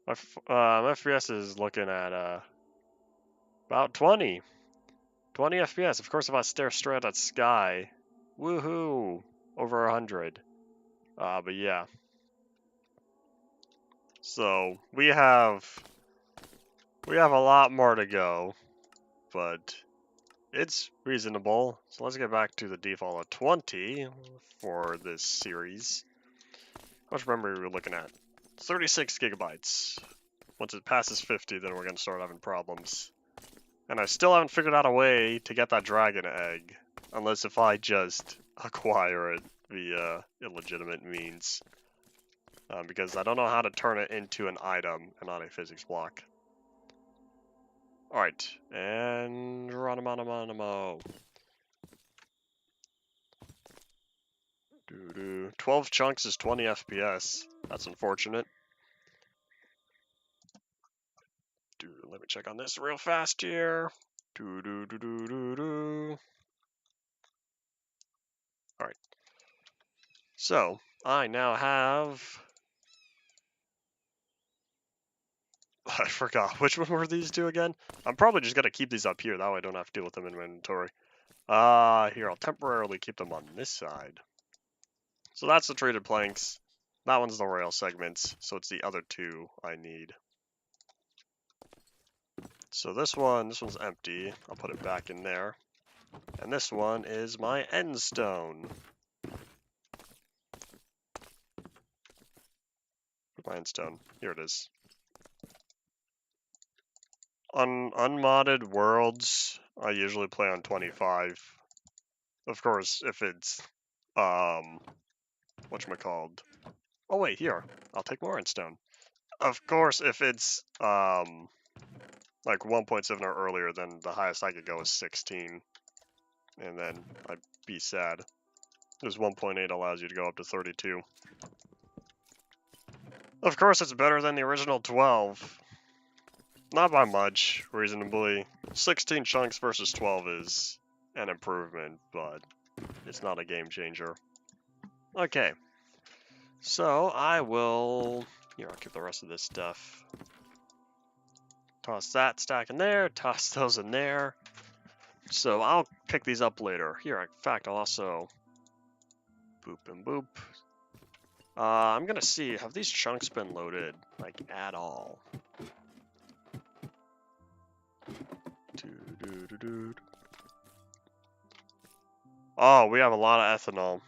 My FPS is looking at about 20 FPS. Of course, if I stare straight at sky, woohoo, over 100. But yeah. So we have a lot more to go, but it's reasonable. So let's get back to the default of 20 for this series. How much memory are we looking at? 36 gigabytes. Once it passes 50, then we're going to start having problems. And I still haven't figured out a way to get that dragon egg, unless if I just acquire it via illegitimate means. Because I don't know how to turn it into an item and not a physics block. Alright, and Geronimo. 12 chunks is 20 FPS. That's unfortunate. Let me check on this real fast here. Alright. So, I now have... I forgot. Which one were these two again? I'm probably just going to keep these up here. That way I don't have to deal with them in my inventory. Here, I'll temporarily keep them on this side. So that's the treated planks. That one's the rail segments. So it's the other two I need. So this one's empty. I'll put it back in there. And this one is my end stone. My end stone. Here it is. On unmodded worlds, I usually play on 25. Of course, if it's, whatchamacalled. Oh wait, here. I'll take more end stone. Of course, if it's, like 1.7 or earlier, then the highest I could go is 16. And then I'd be sad. Because 1.8 allows you to go up to 32. Of course, it's better than the original 12. Not by much, reasonably. 16 chunks versus 12 is an improvement, but it's not a game changer. Okay. So, I will... Here, I'll keep the rest of this stuff. Toss that stack in there, toss those in there. So, I'll pick these up later. Here, in fact, I'll also... Boop and boop. I'm gonna see, have these chunks been loaded, like, at all? Oh, we have a lot of ethanol.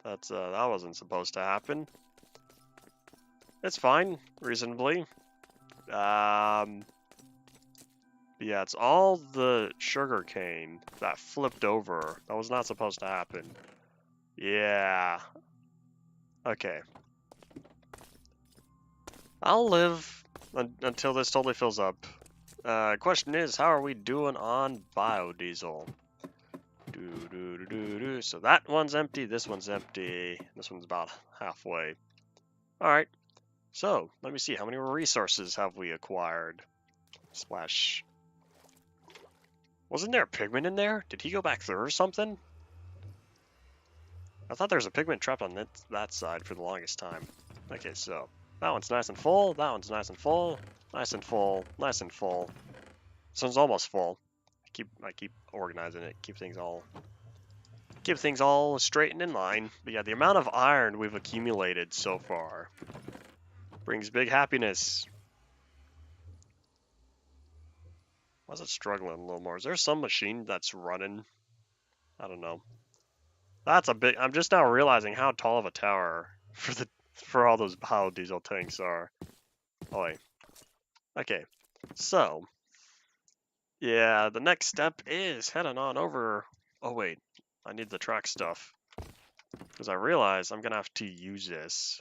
That's that wasn't supposed to happen. It's fine, reasonably. Yeah, it's all the sugar cane that flipped over. That was not supposed to happen. Yeah. Okay. I'll live until this totally fills up. Question is, how are we doing on biodiesel? So that one's empty, this one's empty, this one's about halfway. Alright, so let me see, how many resources have we acquired? Splash. Wasn't there a pigment in there? Did he go back through or something? I thought there was a pigment trapped on that side for the longest time. Okay, so that one's nice and full, that one's nice and full, nice and full, nice and full. This one's almost full. I keep organizing it, keep things all straight and in line. But yeah, the amount of iron we've accumulated so far brings big happiness. Why is it struggling a little more? Is there some machine that's running? I don't know. That's a big. I'm just now realizing how tall of a tower for all those biodiesel tanks are. Oh wait. Okay. So yeah, the next step is heading on over. Oh wait, I need the track stuff because I realize I'm gonna have to use this.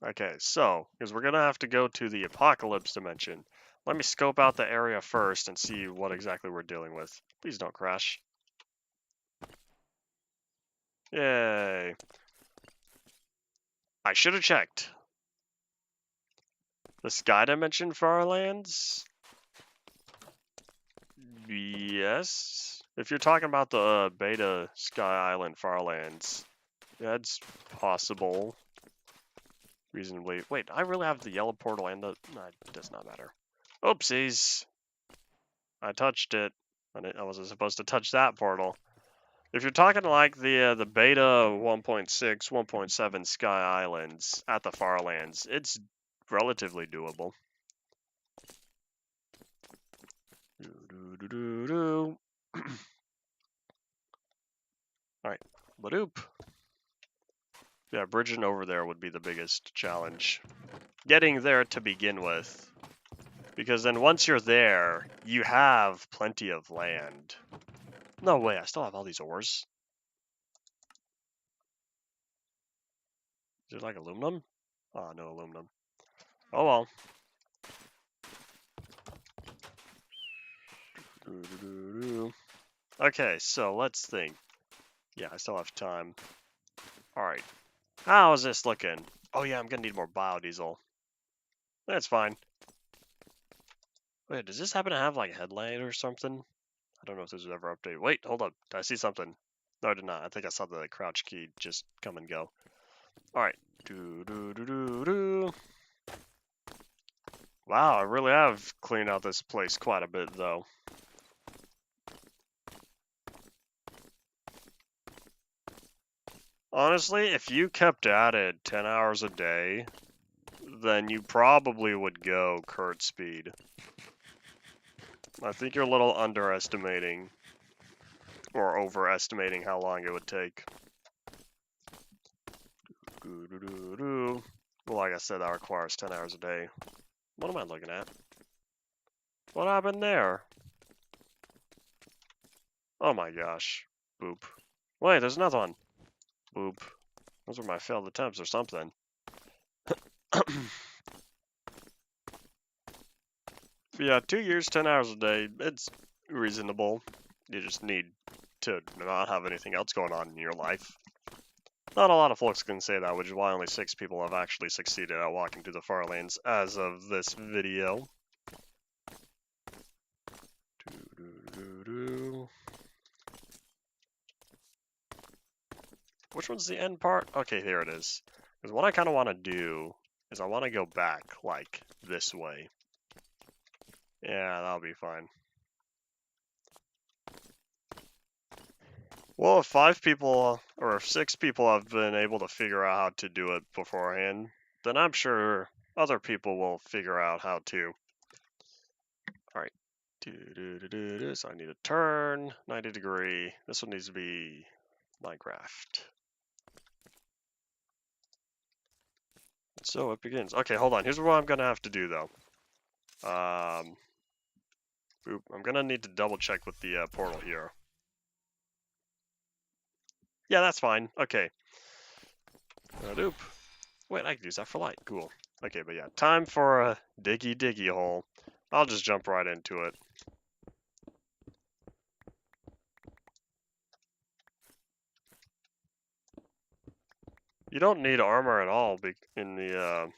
Okay, so because we're gonna have to go to the apocalypse dimension. Let me scope out the area first and see what exactly we're dealing with. Please don't crash. Yay. I should have checked. The sky dimension for our lands? Yes. If you're talking about the beta Sky Island Farlands, that's possible. Reasonably. Wait, I really have the yellow portal and the... No, it does not matter. Oopsies. I touched it. I wasn't supposed to touch that portal. If you're talking like the beta 1.6, 1.7 Sky Islands at the Farlands, it's relatively doable. Alright, Badoop. Yeah, bridging over there would be the biggest challenge. Getting there to begin with. Because then once you're there, you have plenty of land. No way, I still have all these ores. Is it like aluminum? Oh, no aluminum. Oh well. Okay, so let's think. Yeah, I still have time. Alright. How is this looking? Oh yeah, I'm gonna need more biodiesel. That's fine. Wait, does this happen to have like a headlight or something? I don't know if this was ever updated. Wait, hold up. Did I see something? No, I did not. I think I saw the crouch key just come and go. Alright. Wow, I really have cleaned out this place quite a bit, though. Honestly, if you kept at it 10 hours a day, then you probably would go Kurt speed. I think you're a little underestimating or overestimating how long it would take. Well, like I said, that requires 10 hours a day. What am I looking at? What happened there? Oh my gosh. Boop. Wait, there's another one. Boop. Those were my failed attempts or something. Yeah, 2 years, 10 hours a day, it's reasonable. You just need to not have anything else going on in your life. Not a lot of folks can say that, which is why only 6 people have actually succeeded at walking to the far lanes as of this video. Which one's the end part? Okay, here it is. Because what I kind of want to do is I want to go back, like, this way. Yeah, that'll be fine. Well, if 5 people, or if 6 people have been able to figure out how to do it beforehand, then I'm sure other people will figure out how to. Alright. So I need a turn, 90 degree. This one needs to be Minecraft. So it begins. Okay, hold on. Here's what I'm gonna have to do though. I'm gonna need to double check with the portal here. Yeah, that's fine. Okay. Doop. Wait, I can use that for light. Cool. Okay, but yeah, time for a diggy hole. I'll just jump right into it. You don't need armor at all in the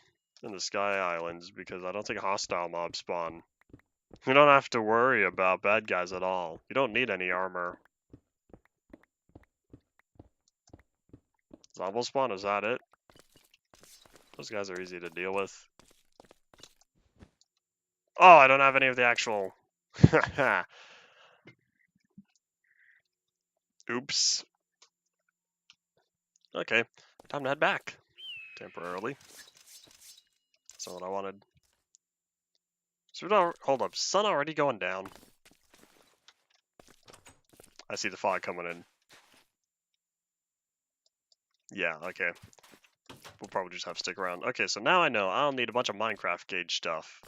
Sky Islands because I don't think hostile mobs spawn. You don't have to worry about bad guys at all. You don't need any armor. Zombie spawn, is that it? Those guys are easy to deal with. Oh, I don't have any of the actual... Oops. Okay, time to head back. Temporarily. That's not what I wanted. So, hold up, sun already going down. I see the fog coming in. Yeah, okay. We'll probably just have to stick around. Okay, so now I know I'll need a bunch of Minecraft gauge stuff.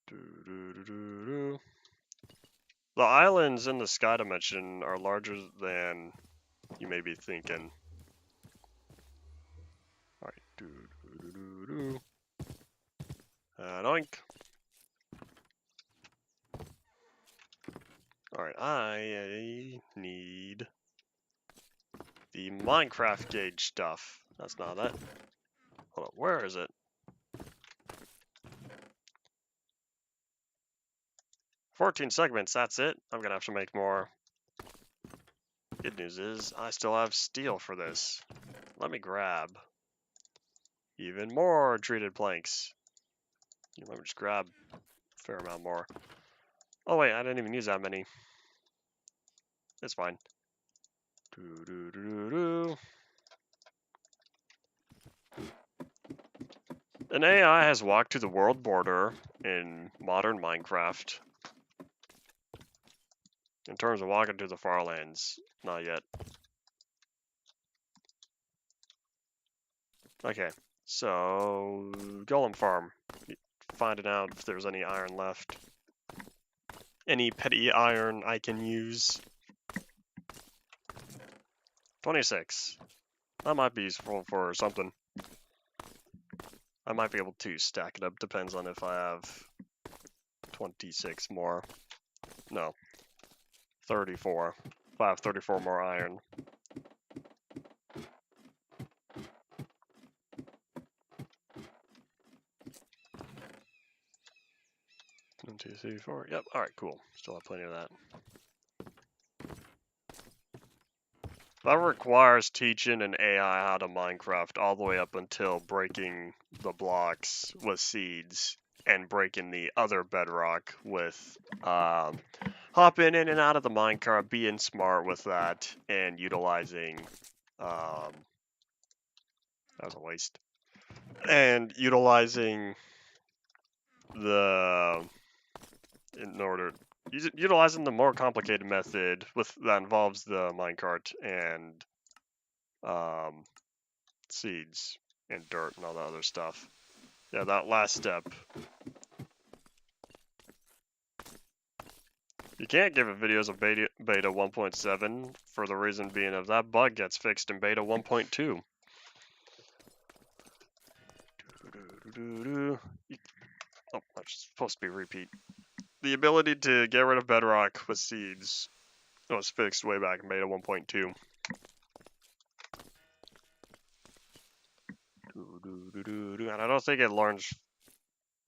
The islands in the sky dimension are larger than you may be thinking. Alright. Oink. Alright, I need the Minecraft gauge stuff. That's not that. Hold on, where is it? 14 segments, that's it. I'm gonna have to make more. Good news is, I still have steel for this. Let me grab even more treated planks. Let me just grab a fair amount more. Oh wait, I didn't even use that many. It's fine. An AI has walked to the world border in modern Minecraft. In terms of walking to the far lands, not yet. Okay, so Golem Farm. Finding out if there's any iron left. Any petty iron I can use. 26. That might be useful for something. I might be able to stack it up, depends on if I have 26 more. No. 34. If I have 34 more iron. 1, 2, 3, 4. Yep, alright, cool. Still have plenty of that. That requires teaching an AI how to Minecraft all the way up until breaking the blocks with seeds and breaking the other bedrock with hopping in and out of the minecart, being smart with that, and utilizing that was a waste. And utilizing utilizing the more complicated method that involves the minecart and seeds and dirt and all that other stuff. Yeah, that last step. You can't give it videos of beta 1.7 for the reason being if that bug gets fixed in beta 1.2. Oh, that's supposed to be repeat. The ability to get rid of bedrock with seeds was fixed way back in beta 1.2. And I don't think it learns.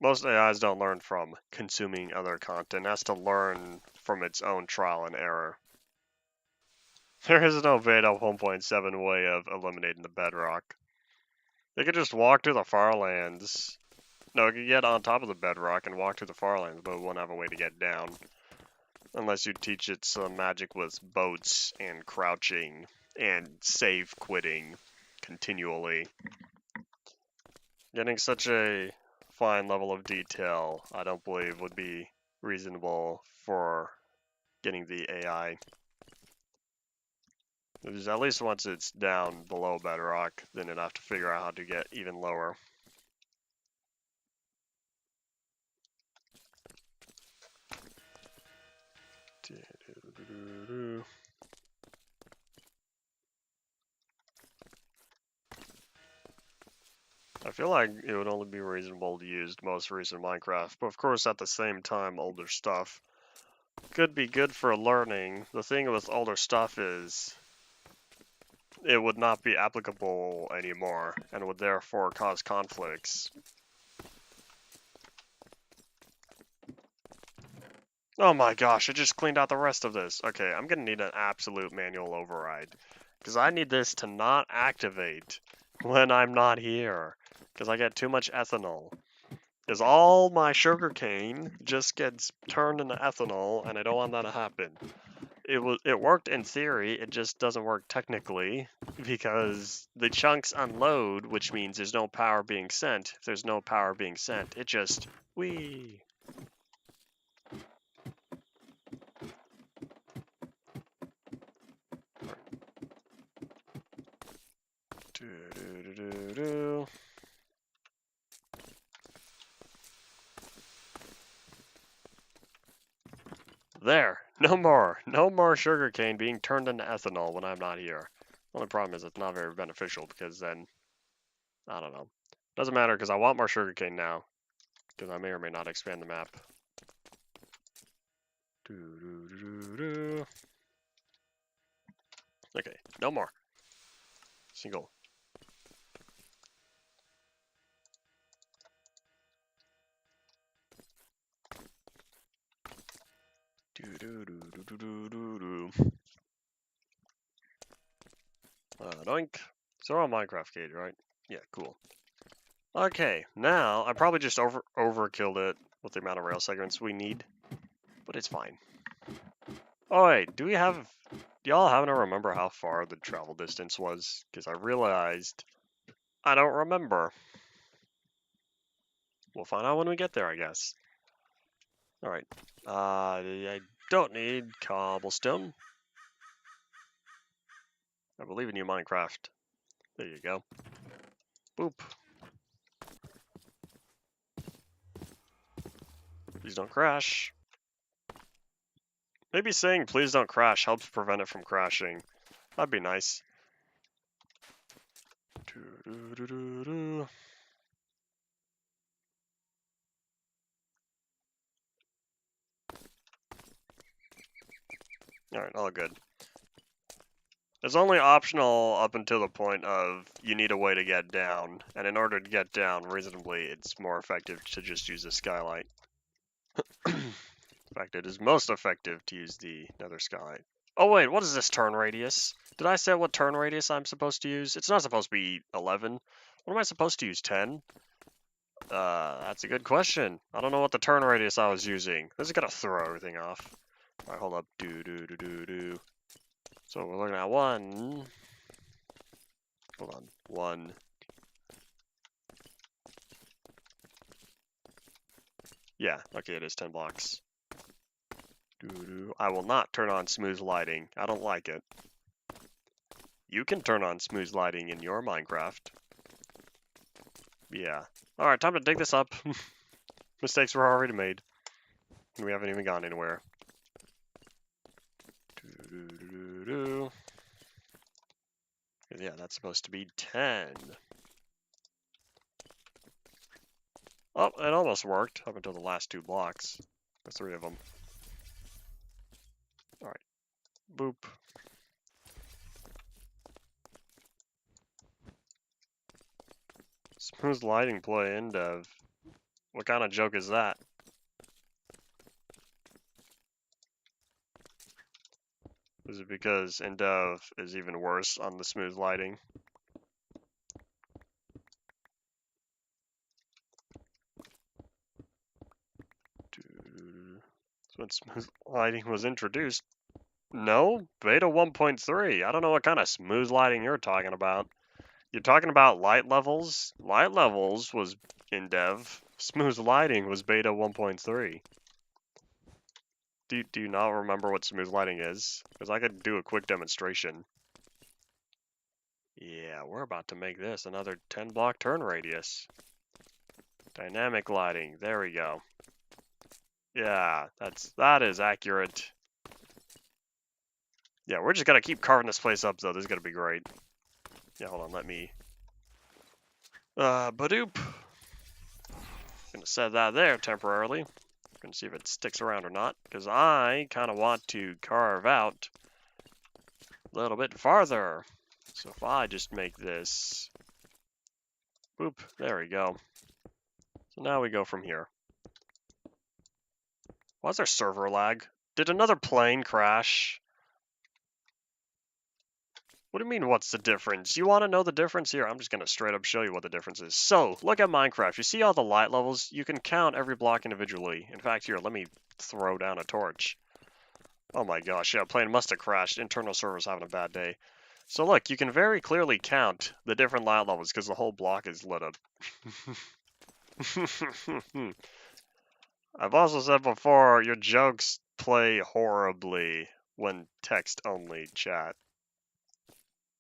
Most AIs don't learn from consuming other content. It has to learn from its own trial and error. There is no beta 1.7 way of eliminating the bedrock. They could just walk to the farlands. No, it could get on top of the bedrock and walk to the farlands, but it won't have a way to get down. Unless you teach it some magic with boats and crouching and save quitting continually. Getting such a fine level of detail, I don't believe would be reasonable for getting the AI. Because at least once it's down below bedrock, then it'd have to figure out how to get even lower. I feel like it would only be reasonable to use most recent Minecraft, but of course at the same time older stuff could be good for learning. The thing with older stuff is it would not be applicable anymore and would therefore cause conflicts. Oh my gosh, I just cleaned out the rest of this. Okay, I'm gonna need an absolute manual override. Because I need this to not activate when I'm not here. Because I get too much ethanol. Because all my sugarcane just gets turned into ethanol, and I don't want that to happen. It worked in theory, it just doesn't work technically, because the chunks unload, which means there's no power being sent. If there's no power being sent, it just, whee. Do. There! No more sugarcane being turned into ethanol when I'm not here. Only problem is it's not very beneficial because then, I don't know. Doesn't matter because I want more sugarcane now. Because I may or may not expand the map. Okay, no more. Single. Doink. So we're on Minecraft cage, right? Yeah, cool. Okay, now I probably just overkilled it with the amount of rail segments we need, but it's fine. Oh wait, do y'all happen to remember how far the travel distance was? Because I realized I don't remember. We'll find out when we get there, I guess. Alright. I don't need cobblestone. I believe in you, Minecraft. There you go. Boop. Please don't crash. Maybe saying please don't crash helps prevent it from crashing. That'd be nice. Alright, all good. It's only optional up until the point of you need a way to get down, and in order to get down reasonably, it's more effective to just use the skylight. In fact, it is most effective to use the nether skylight. Oh wait, what is this turn radius? Did I say what turn radius I'm supposed to use? It's not supposed to be 11. What am I supposed to use, 10? That's a good question. I don't know what the turn radius I was using. This is gonna throw everything off. Alright, hold up. Do. So we're looking at 1. Hold on. 1. Yeah, okay, it is 10 blocks. I will not turn on smooth lighting. I don't like it. You can turn on smooth lighting in your Minecraft. Yeah. Alright, time to dig this up. Mistakes were already made. And we haven't even gone anywhere. Yeah, that's supposed to be 10. Oh, it almost worked up until the last 2 blocks. Or 3 of them. Alright. Boop. Smooth lighting play in dev. What kind of joke is that? Is it because in dev is even worse on the smooth lighting? When smooth lighting was introduced. No, beta 1.3. I don't know what kind of smooth lighting you're talking about. You're talking about light levels? Light levels was in dev. Smooth lighting was beta 1.3. Do you not remember what smooth lighting is? Because I could do a quick demonstration. Yeah, we're about to make this another 10 block turn radius. Dynamic lighting, there we go. Yeah, that is accurate. Yeah, we're just gonna keep carving this place up though. This is gonna be great. Yeah, hold on, let me badoop. Gonna set that there temporarily. Gonna see if it sticks around or not, because I kinda want to carve out a little bit farther. So if I just make this boop, there we go. So now we go from here. Why is there server lag? Did another plane crash? What do you mean, what's the difference? You want to know the difference? Here, I'm just going to straight up show you what the difference is. So, look at Minecraft. You see all the light levels? You can count every block individually. In fact, here, let me throw down a torch. Oh my gosh, yeah, plane must have crashed. Internal server's having a bad day. So look, you can very clearly count the different light levels because the whole block is lit up. I've also said before, your jokes play horribly when text-only chat.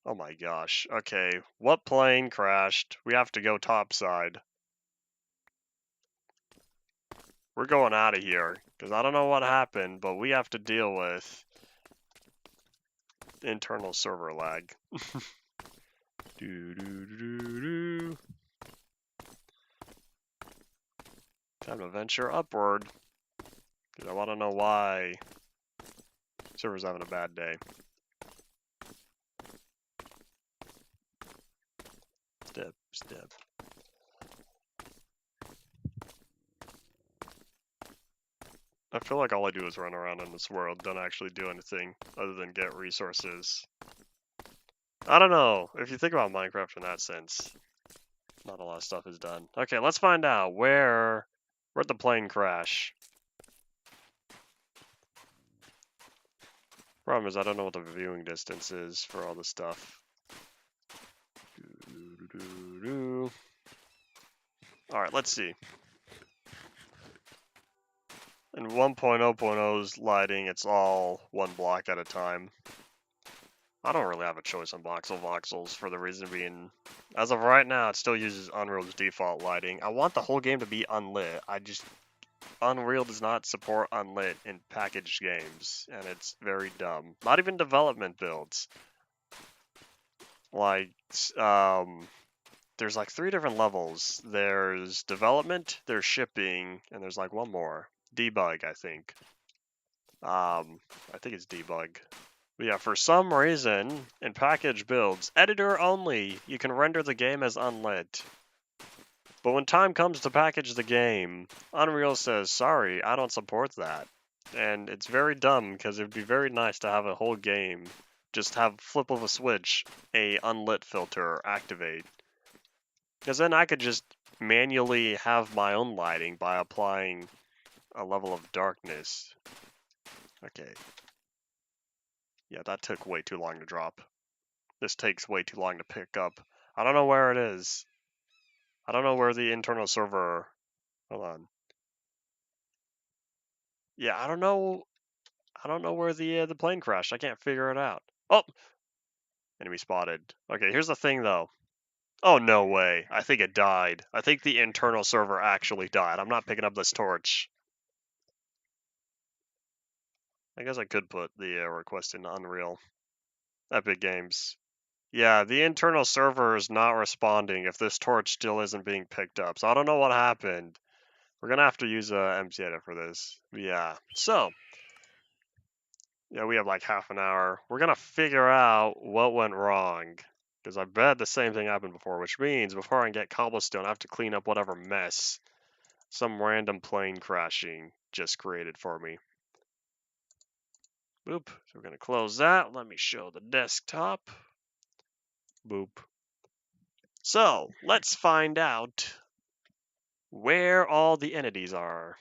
Oh my gosh. Okay, what plane crashed? We have to go topside. We're going out of here, because I don't know what happened, but we have to deal with internal server lag. Time to venture upward, because I want to know why server's having a bad day. Step, step. I feel like all I do is run around in this world, don't actually do anything other than get resources. I don't know, if you think about Minecraft in that sense, not a lot of stuff is done. Okay, let's find out where'd the plane crash? Problem is I don't know what the viewing distance is for all this stuff. Alright, let's see. In 1.0.0's lighting, it's all one block at a time. I don't really have a choice on voxels for the reason being, as of right now, it still uses Unreal's default lighting. I want the whole game to be unlit. Unreal does not support unlit in packaged games, and it's very dumb. Not even development builds. Like, there's like 3 different levels. There's development, there's shipping, and there's like one more. Debug, I think. I think it's debug. But yeah, for some reason, in package builds, editor only, you can render the game as unlit. But when time comes to package the game, Unreal says, sorry, I don't support that. And it's very dumb, because it would be very nice to have a whole game just have flip of a switch, a unlit filter activate. Because then I could just manually have my own lighting by applying a level of darkness. Okay. Yeah, that took way too long to drop. This takes way too long to pick up. I don't know where it is. I don't know where the internal server... Hold on. Yeah, I don't know where the plane crashed. I can't figure it out. Oh! Enemy spotted. Okay, here's the thing, though. Oh, no way. I think it died. I think the internal server actually died. I'm not picking up this torch. I guess I could put the request in Unreal. Epic Games. Yeah, the internal server is not responding if this torch still isn't being picked up. So I don't know what happened. We're going to have to use MC Edit for this. Yeah, so. Yeah, we have like half an hour. We're going to figure out what went wrong. Because I bet the same thing happened before, which means before I can get cobblestone, I have to clean up whatever mess some random plane crashing just created for me. Boop. So we're going to close that. Let me show the desktop. Boop. So let's find out where all the entities are.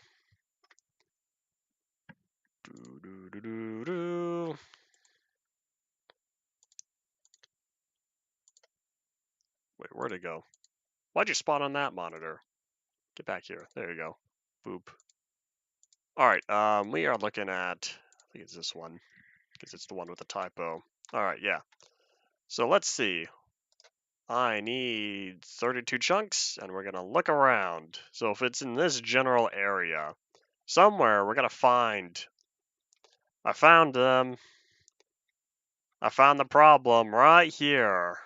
Wait, where'd it go? Why'd you spawn on that monitor? Get back here. There you go. Boop. All right, we are looking at, I think it's this one, because it's the one with the typo. All right, yeah. So let's see. I need 32 chunks, and we're gonna look around. So if it's in this general area, somewhere we're gonna find. I found them. I found the problem right here.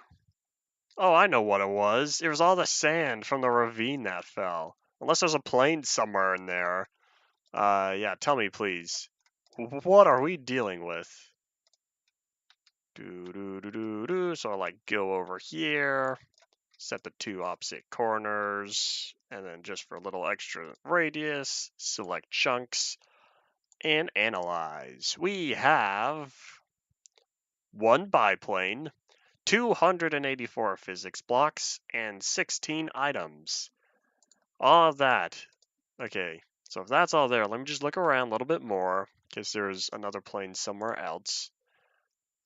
Oh, I know what it was. It was all the sand from the ravine that fell. Unless there's a plane somewhere in there. Yeah, tell me please. What are we dealing with? So I like go over here, set the two opposite corners, and then just for a little extra radius, select chunks and analyze. We have one biplane, 284 physics blocks, and 16 items. All of that. Okay, so if that's all there, let me just look around a little bit more, because there's another plane somewhere else.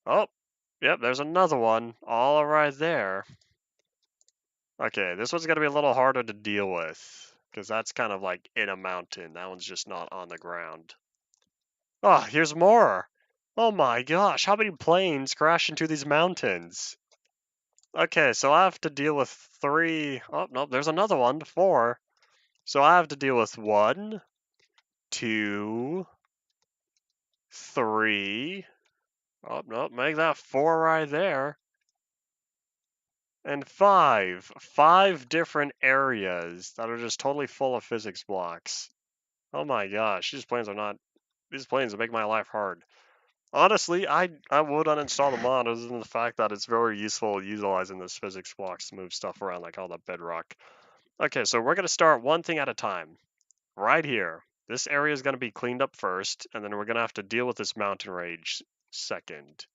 Oh, yep, there's another one, all right there. Okay, this one's gonna be a little harder to deal with, because that's kind of like in a mountain. That one's just not on the ground. Oh, here's more! Oh my gosh, how many planes crash into these mountains? Okay, so I have to deal with 3. Oh, no, there's another one, 4. So I have to deal with 1, 2, 3. Oh, no, make that 4 right there. And 5. 5 different areas that are just totally full of physics blocks. Oh my gosh, these planes make my life hard. Honestly, I would uninstall the mod other than the fact that it's very useful utilizing those physics blocks to move stuff around like all the bedrock. Okay, so we're gonna start one thing at a time. Right here. This area is gonna be cleaned up first, and then we're gonna have to deal with this mountain rage second.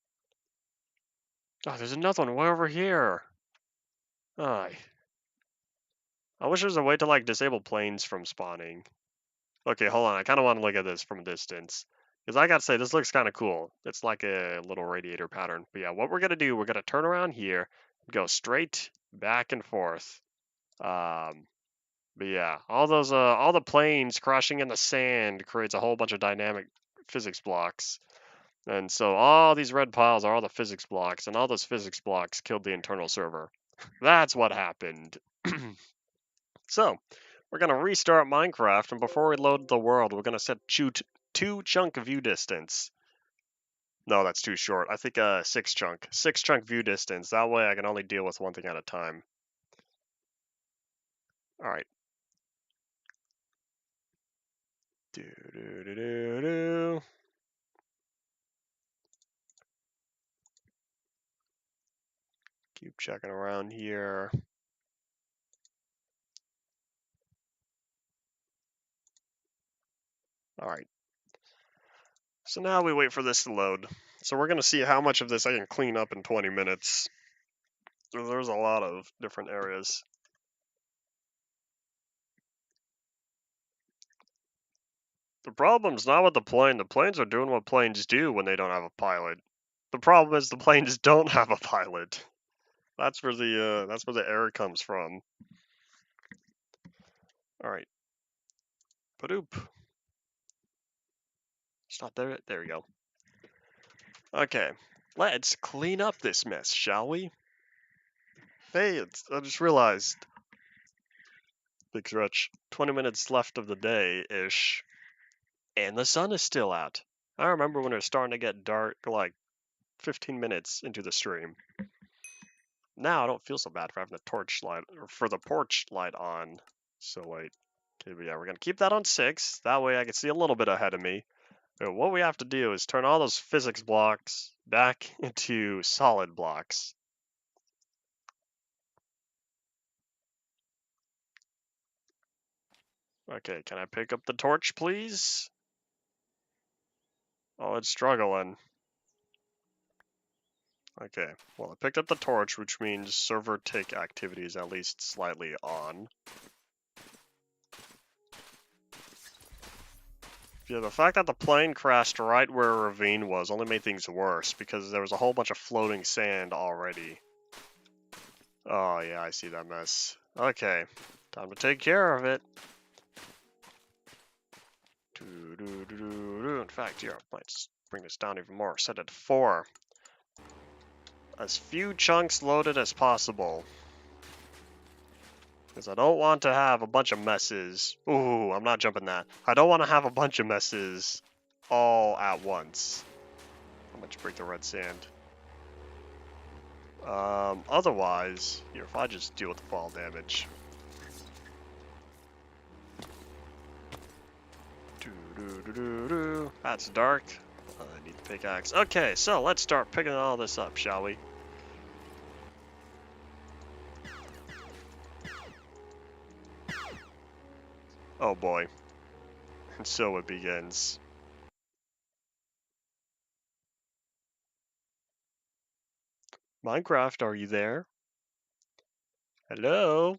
Oh, there's another one way over here. Oh, I wish there was a way to like disable planes from spawning. Okay, hold on. I kind of want to look at this from a distance. Because I gotta say, this looks kind of cool. It's like a little radiator pattern. But yeah, what we're gonna do, we're gonna turn around here, go straight back and forth. But yeah, all the planes crashing in the sand creates a whole bunch of dynamic physics blocks. And so all these red piles are all the physics blocks, and all those physics blocks killed the internal server. That's what happened. So, we're going to restart Minecraft, and before we load the world, we're going to set 2 chunk view distance. No, that's too short. I think 6 chunk. 6 chunk view distance. That way I can only deal with one thing at a time. Alright. Keep checking around here. Alright. So now we wait for this to load. So we're going to see how much of this I can clean up in 20 minutes. There's a lot of different areas. The problem's not with the plane. The planes are doing what planes do when they don't have a pilot. The problem is the planes don't have a pilot. That's where the error comes from. All right. Padoop. It's not there. There we go. Okay. Let's clean up this mess, shall we? Hey, I just realized. Big stretch. 20 minutes left of the day-ish. And the sun is still out. I remember when it was starting to get dark, like 15 minutes into the stream. Now I don't feel so bad for having the torch light, or for the porch light on. So wait. Okay, but yeah, we're gonna keep that on 6. That way I can see a little bit ahead of me. But what we have to do is turn all those physics blocks back into solid blocks. Okay, can I pick up the torch, please? Oh, it's struggling. Okay, well, I picked up the torch, which means server tick activity is at least slightly on. Yeah, the fact that the plane crashed right where a ravine was only made things worse, because there was a whole bunch of floating sand already. Oh, yeah, I see that mess. Okay, time to take care of it. In fact, here, let's bring this down even more. Set it to 4. As few chunks loaded as possible. Because I don't want to have a bunch of messes. Ooh, I'm not jumping that. I don't want to have a bunch of messes all at once. I'm going to break the red sand. Otherwise, here, if I just deal with the fall damage. That's dark. I need the pickaxe. Okay, so let's start picking all this up, shall we? Oh boy. And so it begins. Minecraft, are you there? Hello?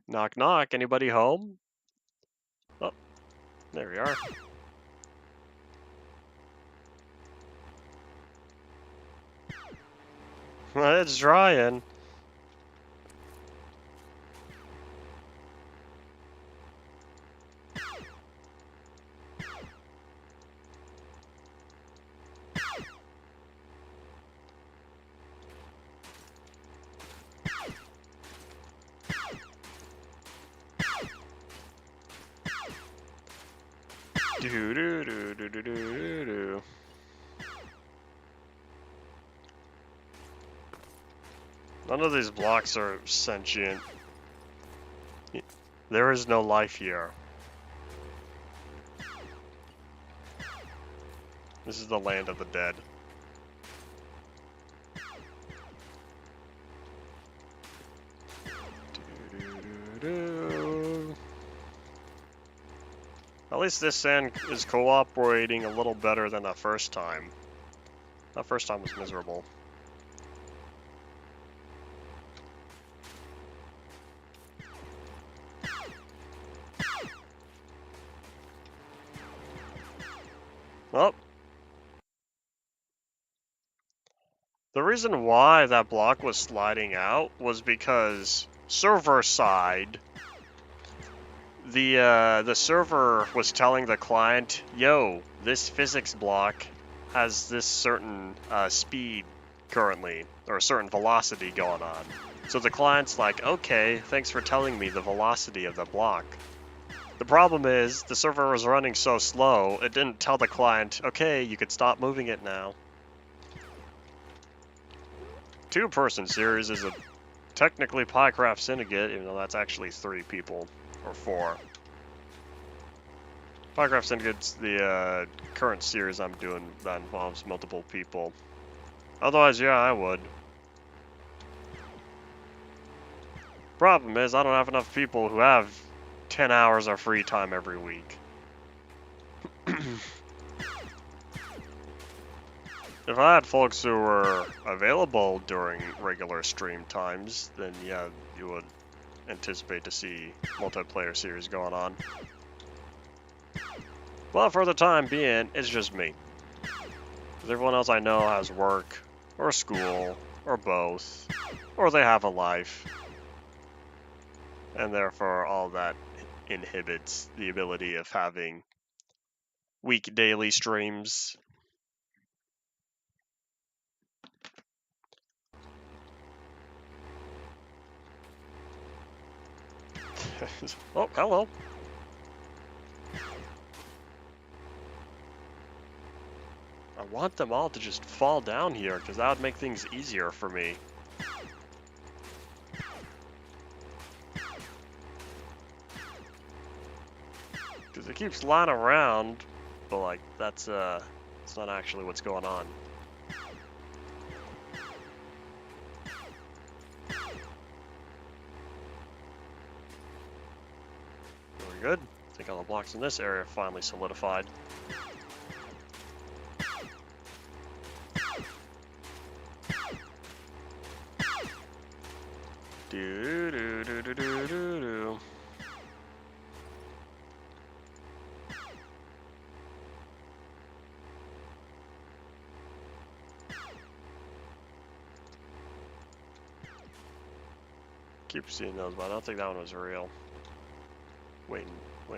Knock knock, anybody home? Oh, there we are. It's drying. Do do do do do do do. None of these blocks are sentient. There is no life here. This is the land of the dead. At least this sand is cooperating a little better than the first time. That first time was miserable. Well, the reason why that block was sliding out was because server side, the server was telling the client, yo, this physics block has this certain speed currently, or a certain velocity going on. So the client's like, okay, thanks for telling me the velocity of the block. The problem is, the server was running so slow, it didn't tell the client, okay, you could stop moving it now. Two-person series is a technically Pycraft Syndicate, even though that's actually 3 people, or 4. Pycraft Syndicate's the current series I'm doing that involves multiple people. Otherwise, yeah, I would. Problem is, I don't have enough people who have 10 hours of free time every week. If I had folks who were available during regular stream times, then yeah, you would anticipate to see multiplayer series going on. Well, for the time being, it's just me. Because everyone else I know has work, or school, or both, or they have a life. And therefore, all that inhibits the ability of having week daily streams. Oh, hello. I want them all to just fall down here, because that would make things easier for me. Because it keeps lying around, but like, that's it's not actually what's going on. think all the blocks in this area finally solidified. Do do do do do do do. Keep seeing those, but I don't think that one was real. Waiting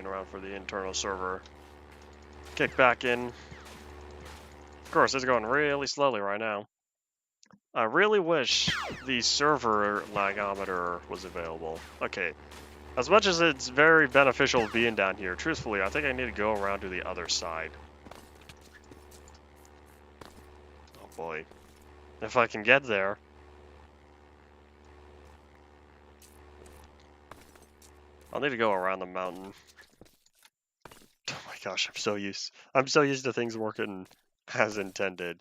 around for the internal server. Kick back in. Of course, it's going really slowly right now. I really wish the server lagometer was available. Okay, as much as it's very beneficial being down here, truthfully, I think I need to go around to the other side. Oh boy. If I can get there. I'll need to go around the mountain. Oh my gosh, I'm so used to things working as intended.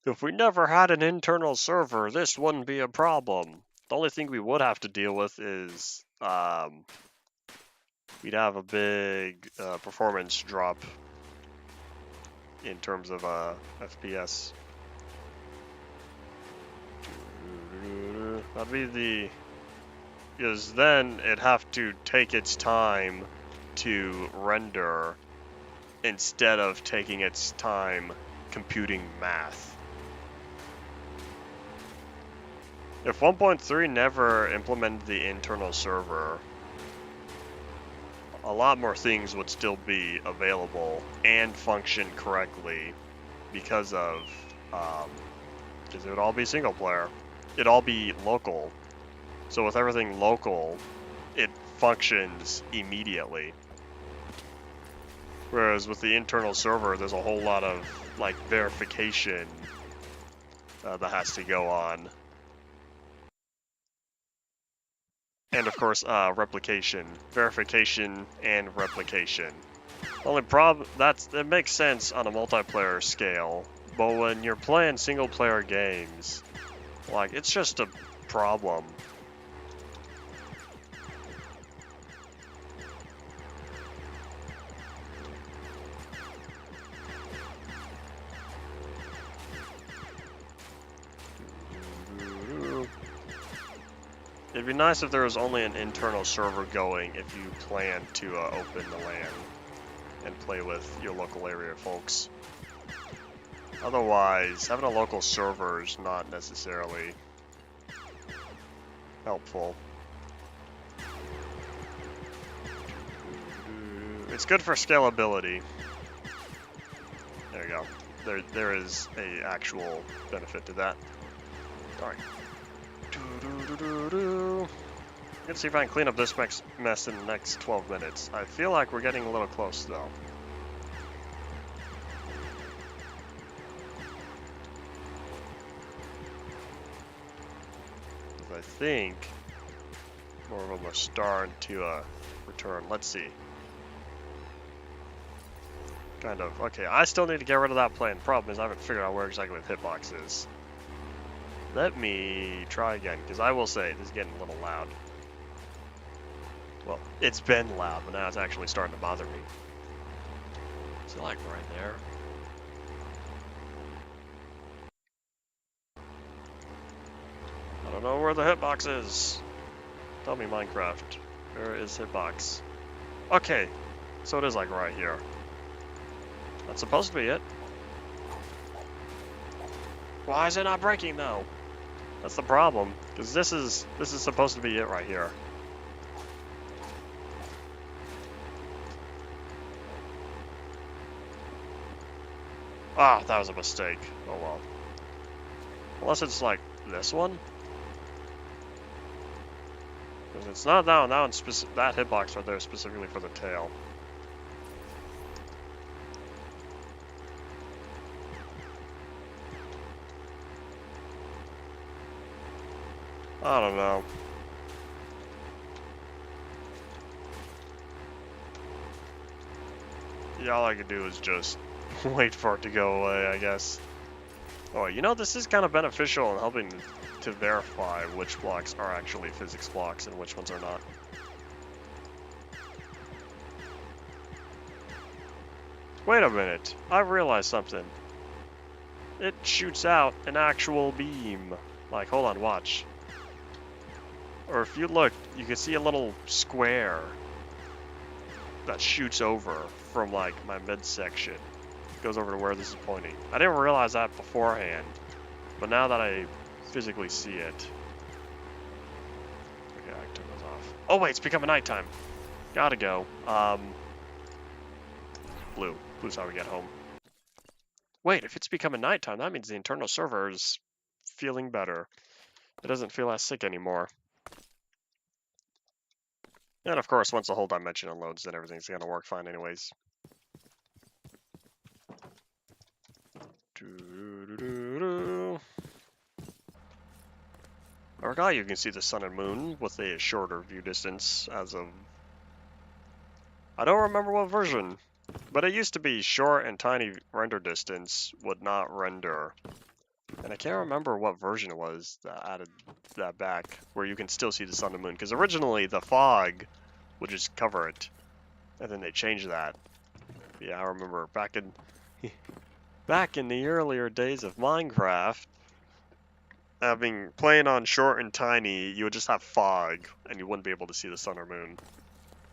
If we never had an internal server, this wouldn't be a problem. The only thing we would have to deal with is we'd have a big performance drop in terms of FPS. That'd be because then it'd have to take its time to render instead of taking its time computing math. If 1.3 never implemented the internal server, a lot more things would still be available and function correctly because it would all be single player. It'd all be local. So with everything local, it functions immediately. Whereas with the internal server, there's a whole lot of like verification that has to go on. And of course, replication. Verification and replication. Only problem, it makes sense on a multiplayer scale, but when you're playing single player games, like, it's just a problem. It'd be nice if there was only an internal server going if you plan to open the LAN and play with your local area folks. Otherwise, having a local server is not necessarily helpful. It's good for scalability. There you go. There is a actual benefit to that. Alright. Let's see if I can clean up this mess in the next 12 minutes. I feel like we're getting a little close, though. I think more of them are starting to return. Let's see. Kind of. Okay, I still need to get rid of that plane. Problem is I haven't figured out where exactly the hitbox is. Let me try again, because I will say, this is getting a little loud. Well, it's been loud, but now it's actually starting to bother me. Is it like right there? I don't know where the hitbox is. Tell me, Minecraft. Where is hitbox? Okay, so it is like right here. That's supposed to be it. Why is it not breaking though? That's the problem, because this is supposed to be it right here. Ah, that was a mistake. Oh well. Unless it's like this one. Because it's not that one. That hitbox right there is specifically for the tail. I don't know. Yeah, all I could do is just wait for it to go away, I guess. Oh, you know, this is kind of beneficial in helping to verify which blocks are actually physics blocks and which ones are not. Wait a minute. I realized something. It shoots out an actual beam. Like, hold on, watch. Or if you look, you can see a little square that shoots over from like my midsection. Goes over to where this is pointing. I didn't realize that beforehand, but now that I physically see it. Okay, I turn those off. Oh wait, it's becoming nighttime. Gotta go. Blue. Blue's how we get home. Wait, if it's becoming nighttime, that means the internal server is feeling better. It doesn't feel as sick anymore. And of course, once the whole dimension unloads, then everything's gonna work fine anyways. I forgot you can see the sun and moon with a shorter view distance as of... I don't remember what version, but it used to be short and tiny render distance would not render. And I can't remember what version it was that added that back, where you can still see the sun and moon, because originally the fog would just cover it, and then they changed that. Yeah, I remember back in back in the earlier days of Minecraft, playing on short and tiny, you would just have fog, and you wouldn't be able to see the sun or moon.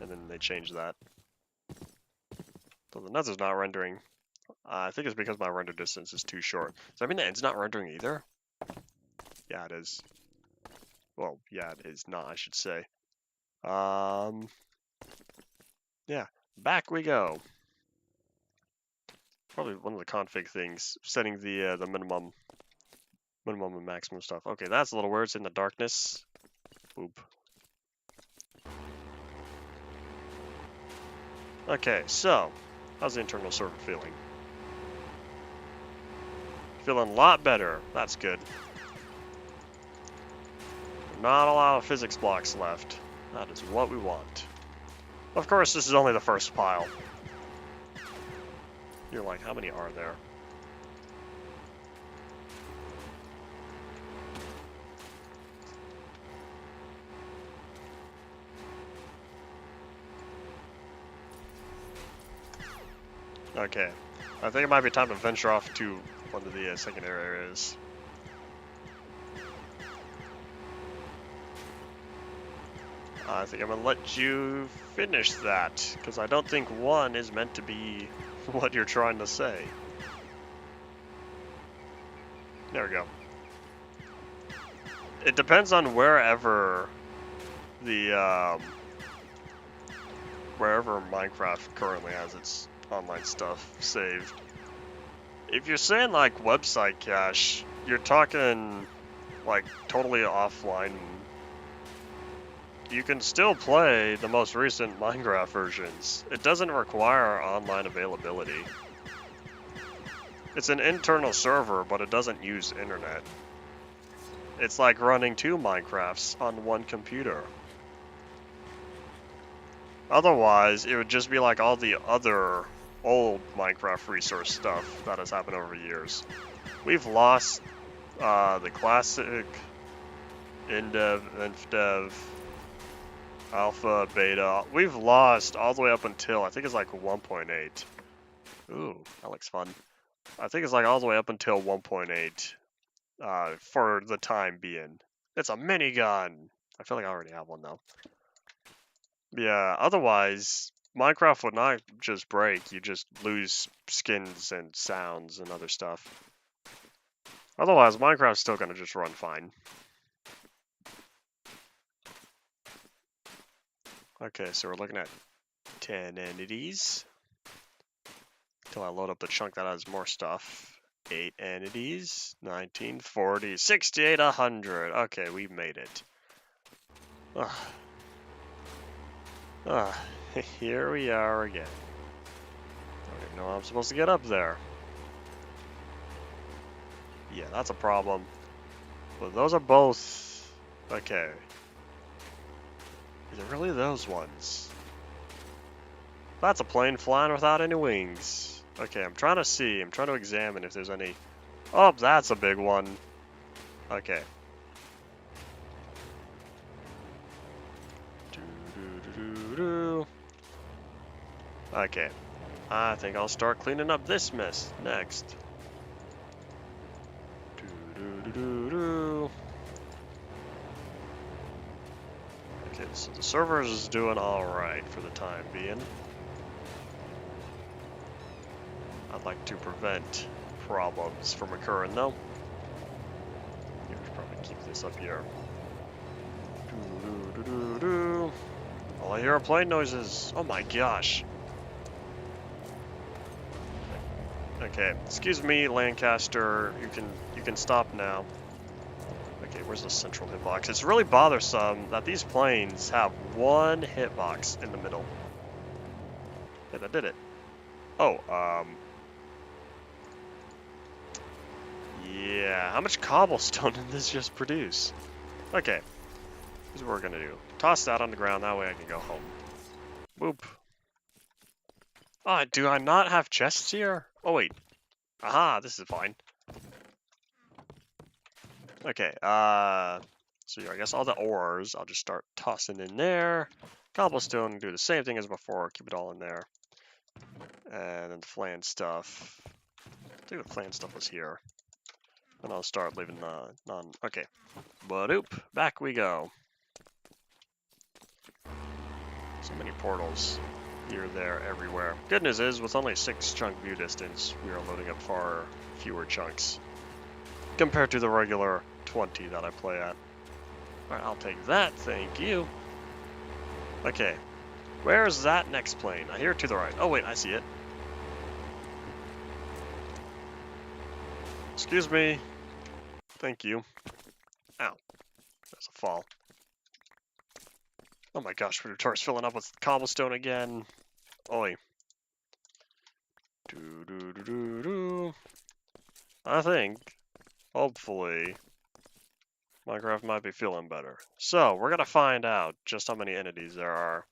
And then they changed that. So the Nether's not rendering. I think it's because my render distance is too short. Does that mean the end's not rendering either? Yeah, it is. Well, yeah, it is not, I should say. Yeah, back we go. Probably one of the config things, setting the minimum and maximum stuff. Okay, that's a little weird. It's in the darkness. Boop. Okay, so how's the internal server feeling? Feeling a lot better. That's good. Not a lot of physics blocks left. That is what we want. Of course, this is only the first pile. You're like, how many are there? Okay. I think it might be time to venture off to one of the secondary areas. I think I'm gonna let you finish that, because I don't think one is meant to be what you're trying to say. There we go. It depends on wherever the wherever Minecraft currently has its online stuff saved. If you're saying like website cache, you're talking like totally offline. You can still play the most recent Minecraft versions. It doesn't require online availability. It's an internal server, but it doesn't use internet. It's like running two Minecrafts on one computer. Otherwise, it would just be like all the other old Minecraft resource stuff that has happened over years. We've lost the classic indev, infdev, alpha, beta. We've lost all the way up until, I think it's like 1.8. Ooh, that looks fun. I think it's like all the way up until 1.8 for the time being. It's a minigun. I feel like I already have one though. Yeah, otherwise, Minecraft would not just break, you just lose skins and sounds and other stuff. Otherwise, Minecraft's still gonna just run fine. Okay, so we're looking at 10 entities. Until I load up the chunk that has more stuff. 8 entities, 19, 40, 68, 100. Okay, we made it. Here we are again. Don't even know how I'm supposed to get up there. Yeah, that's a problem. But those are both... Okay. Is it really those ones? That's a plane flying without any wings. Okay, I'm trying to see. I'm trying to examine if there's any... Oh, that's a big one. Okay. Okay. I think I'll start cleaning up this mess next. Doo-doo-doo-doo-doo. Okay, so the server is doing alright for the time being. I'd like to prevent problems from occurring though. We should probably keep this up here. Doo-doo-doo-doo-doo. All I hear are plane noises. Oh my gosh. Okay, excuse me, Lancaster. You can stop now. Okay, where's the central hitbox? It's really bothersome that these planes have one hitbox in the middle. Yeah, that did it. Oh, yeah, how much cobblestone did this just produce? Okay, here's what we're gonna do. Toss that on the ground, that way I can go home. Boop. Ah, do I not have chests here? Oh wait. Aha, this is fine. Okay, so yeah, I guess all the ores, I'll just start tossing in there. Cobblestone, do the same thing as before, keep it all in there. And then the flan stuff. I think the flan stuff was here. And I'll start leaving non. Okay. Ba-doop. Back we go. So many portals. Here, there, everywhere. Good news is, with only 6 chunk view distance, we are loading up far fewer chunks. Compared to the regular 20 that I play at. Alright, I'll take that, thank you. Okay. Where's that next plane? I hear it to the right. Oh wait, I see it. Excuse me. Thank you. Ow. That's a fall. Oh my gosh, Predator's filling up with cobblestone again. Oi. Do. I think, hopefully, Minecraft might be feeling better. So, we're gonna find out just how many entities there are.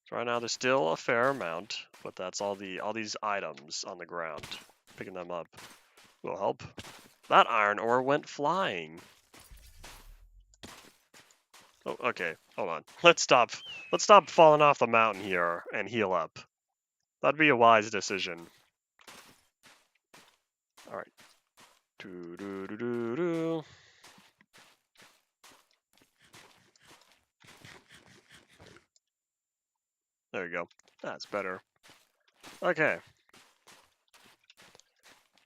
So right now there's still a fair amount, but that's all these items on the ground. Picking them up will help. That iron ore went flying. Oh, okay, hold on. Let's stop falling off the mountain here and heal up. That'd be a wise decision. Alright. Do. There you go. That's better. Okay.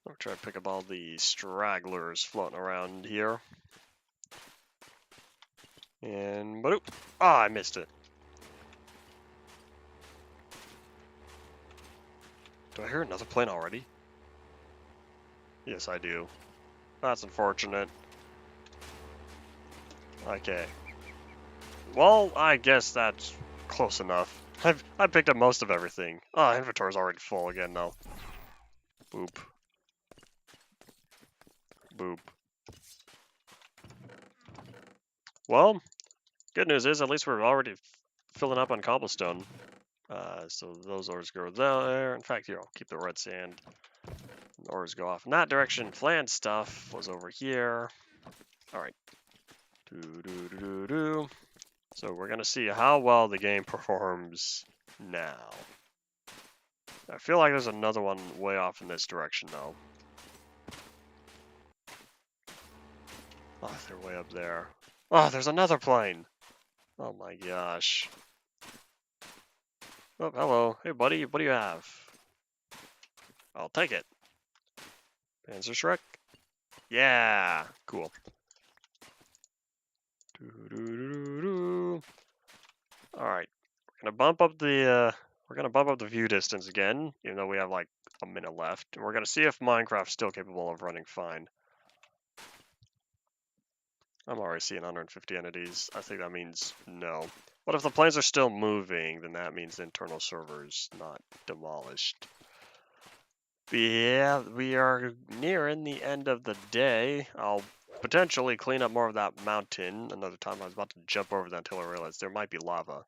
I'll try to pick up all the stragglers floating around here. And boop. Ah, I missed it. Do I hear another plane already? Yes, I do. That's unfortunate. Okay. Well, I guess that's close enough. I picked up most of everything. Ah, inventory's already full again though. Boop. Boop. Well, good news is at least we're already filling up on cobblestone. So those ores go there. In fact, here, I'll keep the red sand. The ores go off in that direction. Flan stuff was over here. Alright. Do. So we're gonna see how well the game performs now. I feel like there's another one way off in this direction though. Oh, they're way up there. Oh, there's another plane! Oh my gosh. Oh, hello. Hey buddy, what do you have? I'll take it. Panzer Shrek? Yeah! Cool. Alright. We're gonna bump up the view distance again, even though we have like a minute left. And we're gonna see if Minecraft's still capable of running fine. I'm already seeing 150 entities. I think that means no. But if the planes are still moving, then that means the internal server's not demolished. But yeah, we are nearing the end of the day. I'll potentially clean up more of that mountain another time. I was about to jump over that until I realized there might be lava.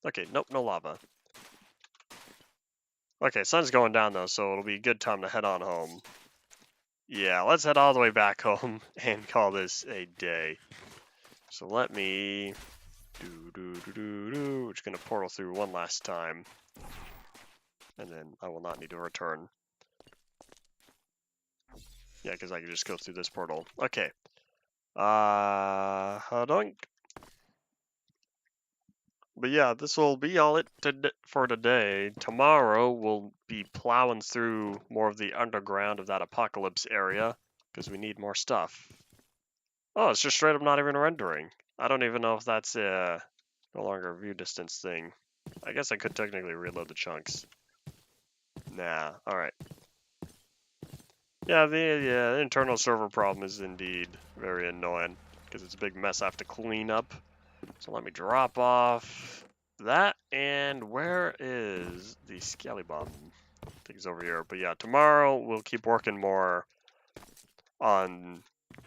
Okay, nope, no lava. Okay, sun's going down though, so it'll be a good time to head on home. Yeah, let's head all the way back home and call this a day. So let me we're just gonna portal through one last time. and then I will not need to return. Yeah, because I can just go through this portal. Okay. Doink. But yeah, this will be all for today. Tomorrow we'll be plowing through more of the underground of that apocalypse area because we need more stuff. Oh, it's just straight up not even rendering. I don't even know if that's no longer a view distance thing. I guess I could technically reload the chunks. Nah, alright. Yeah, the internal server problem is indeed very annoying because it's a big mess I have to clean up. So let me drop off that, and where is the Scallybomb? I think it's over here. But yeah, tomorrow we'll keep working more on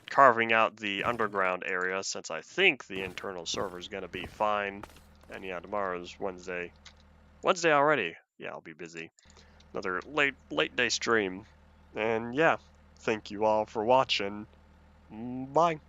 carving out the underground area since I think the internal server is going to be fine. And yeah, tomorrow's Wednesday. Wednesday already. Yeah, I'll be busy. Another late day stream. And yeah, thank you all for watching. Bye.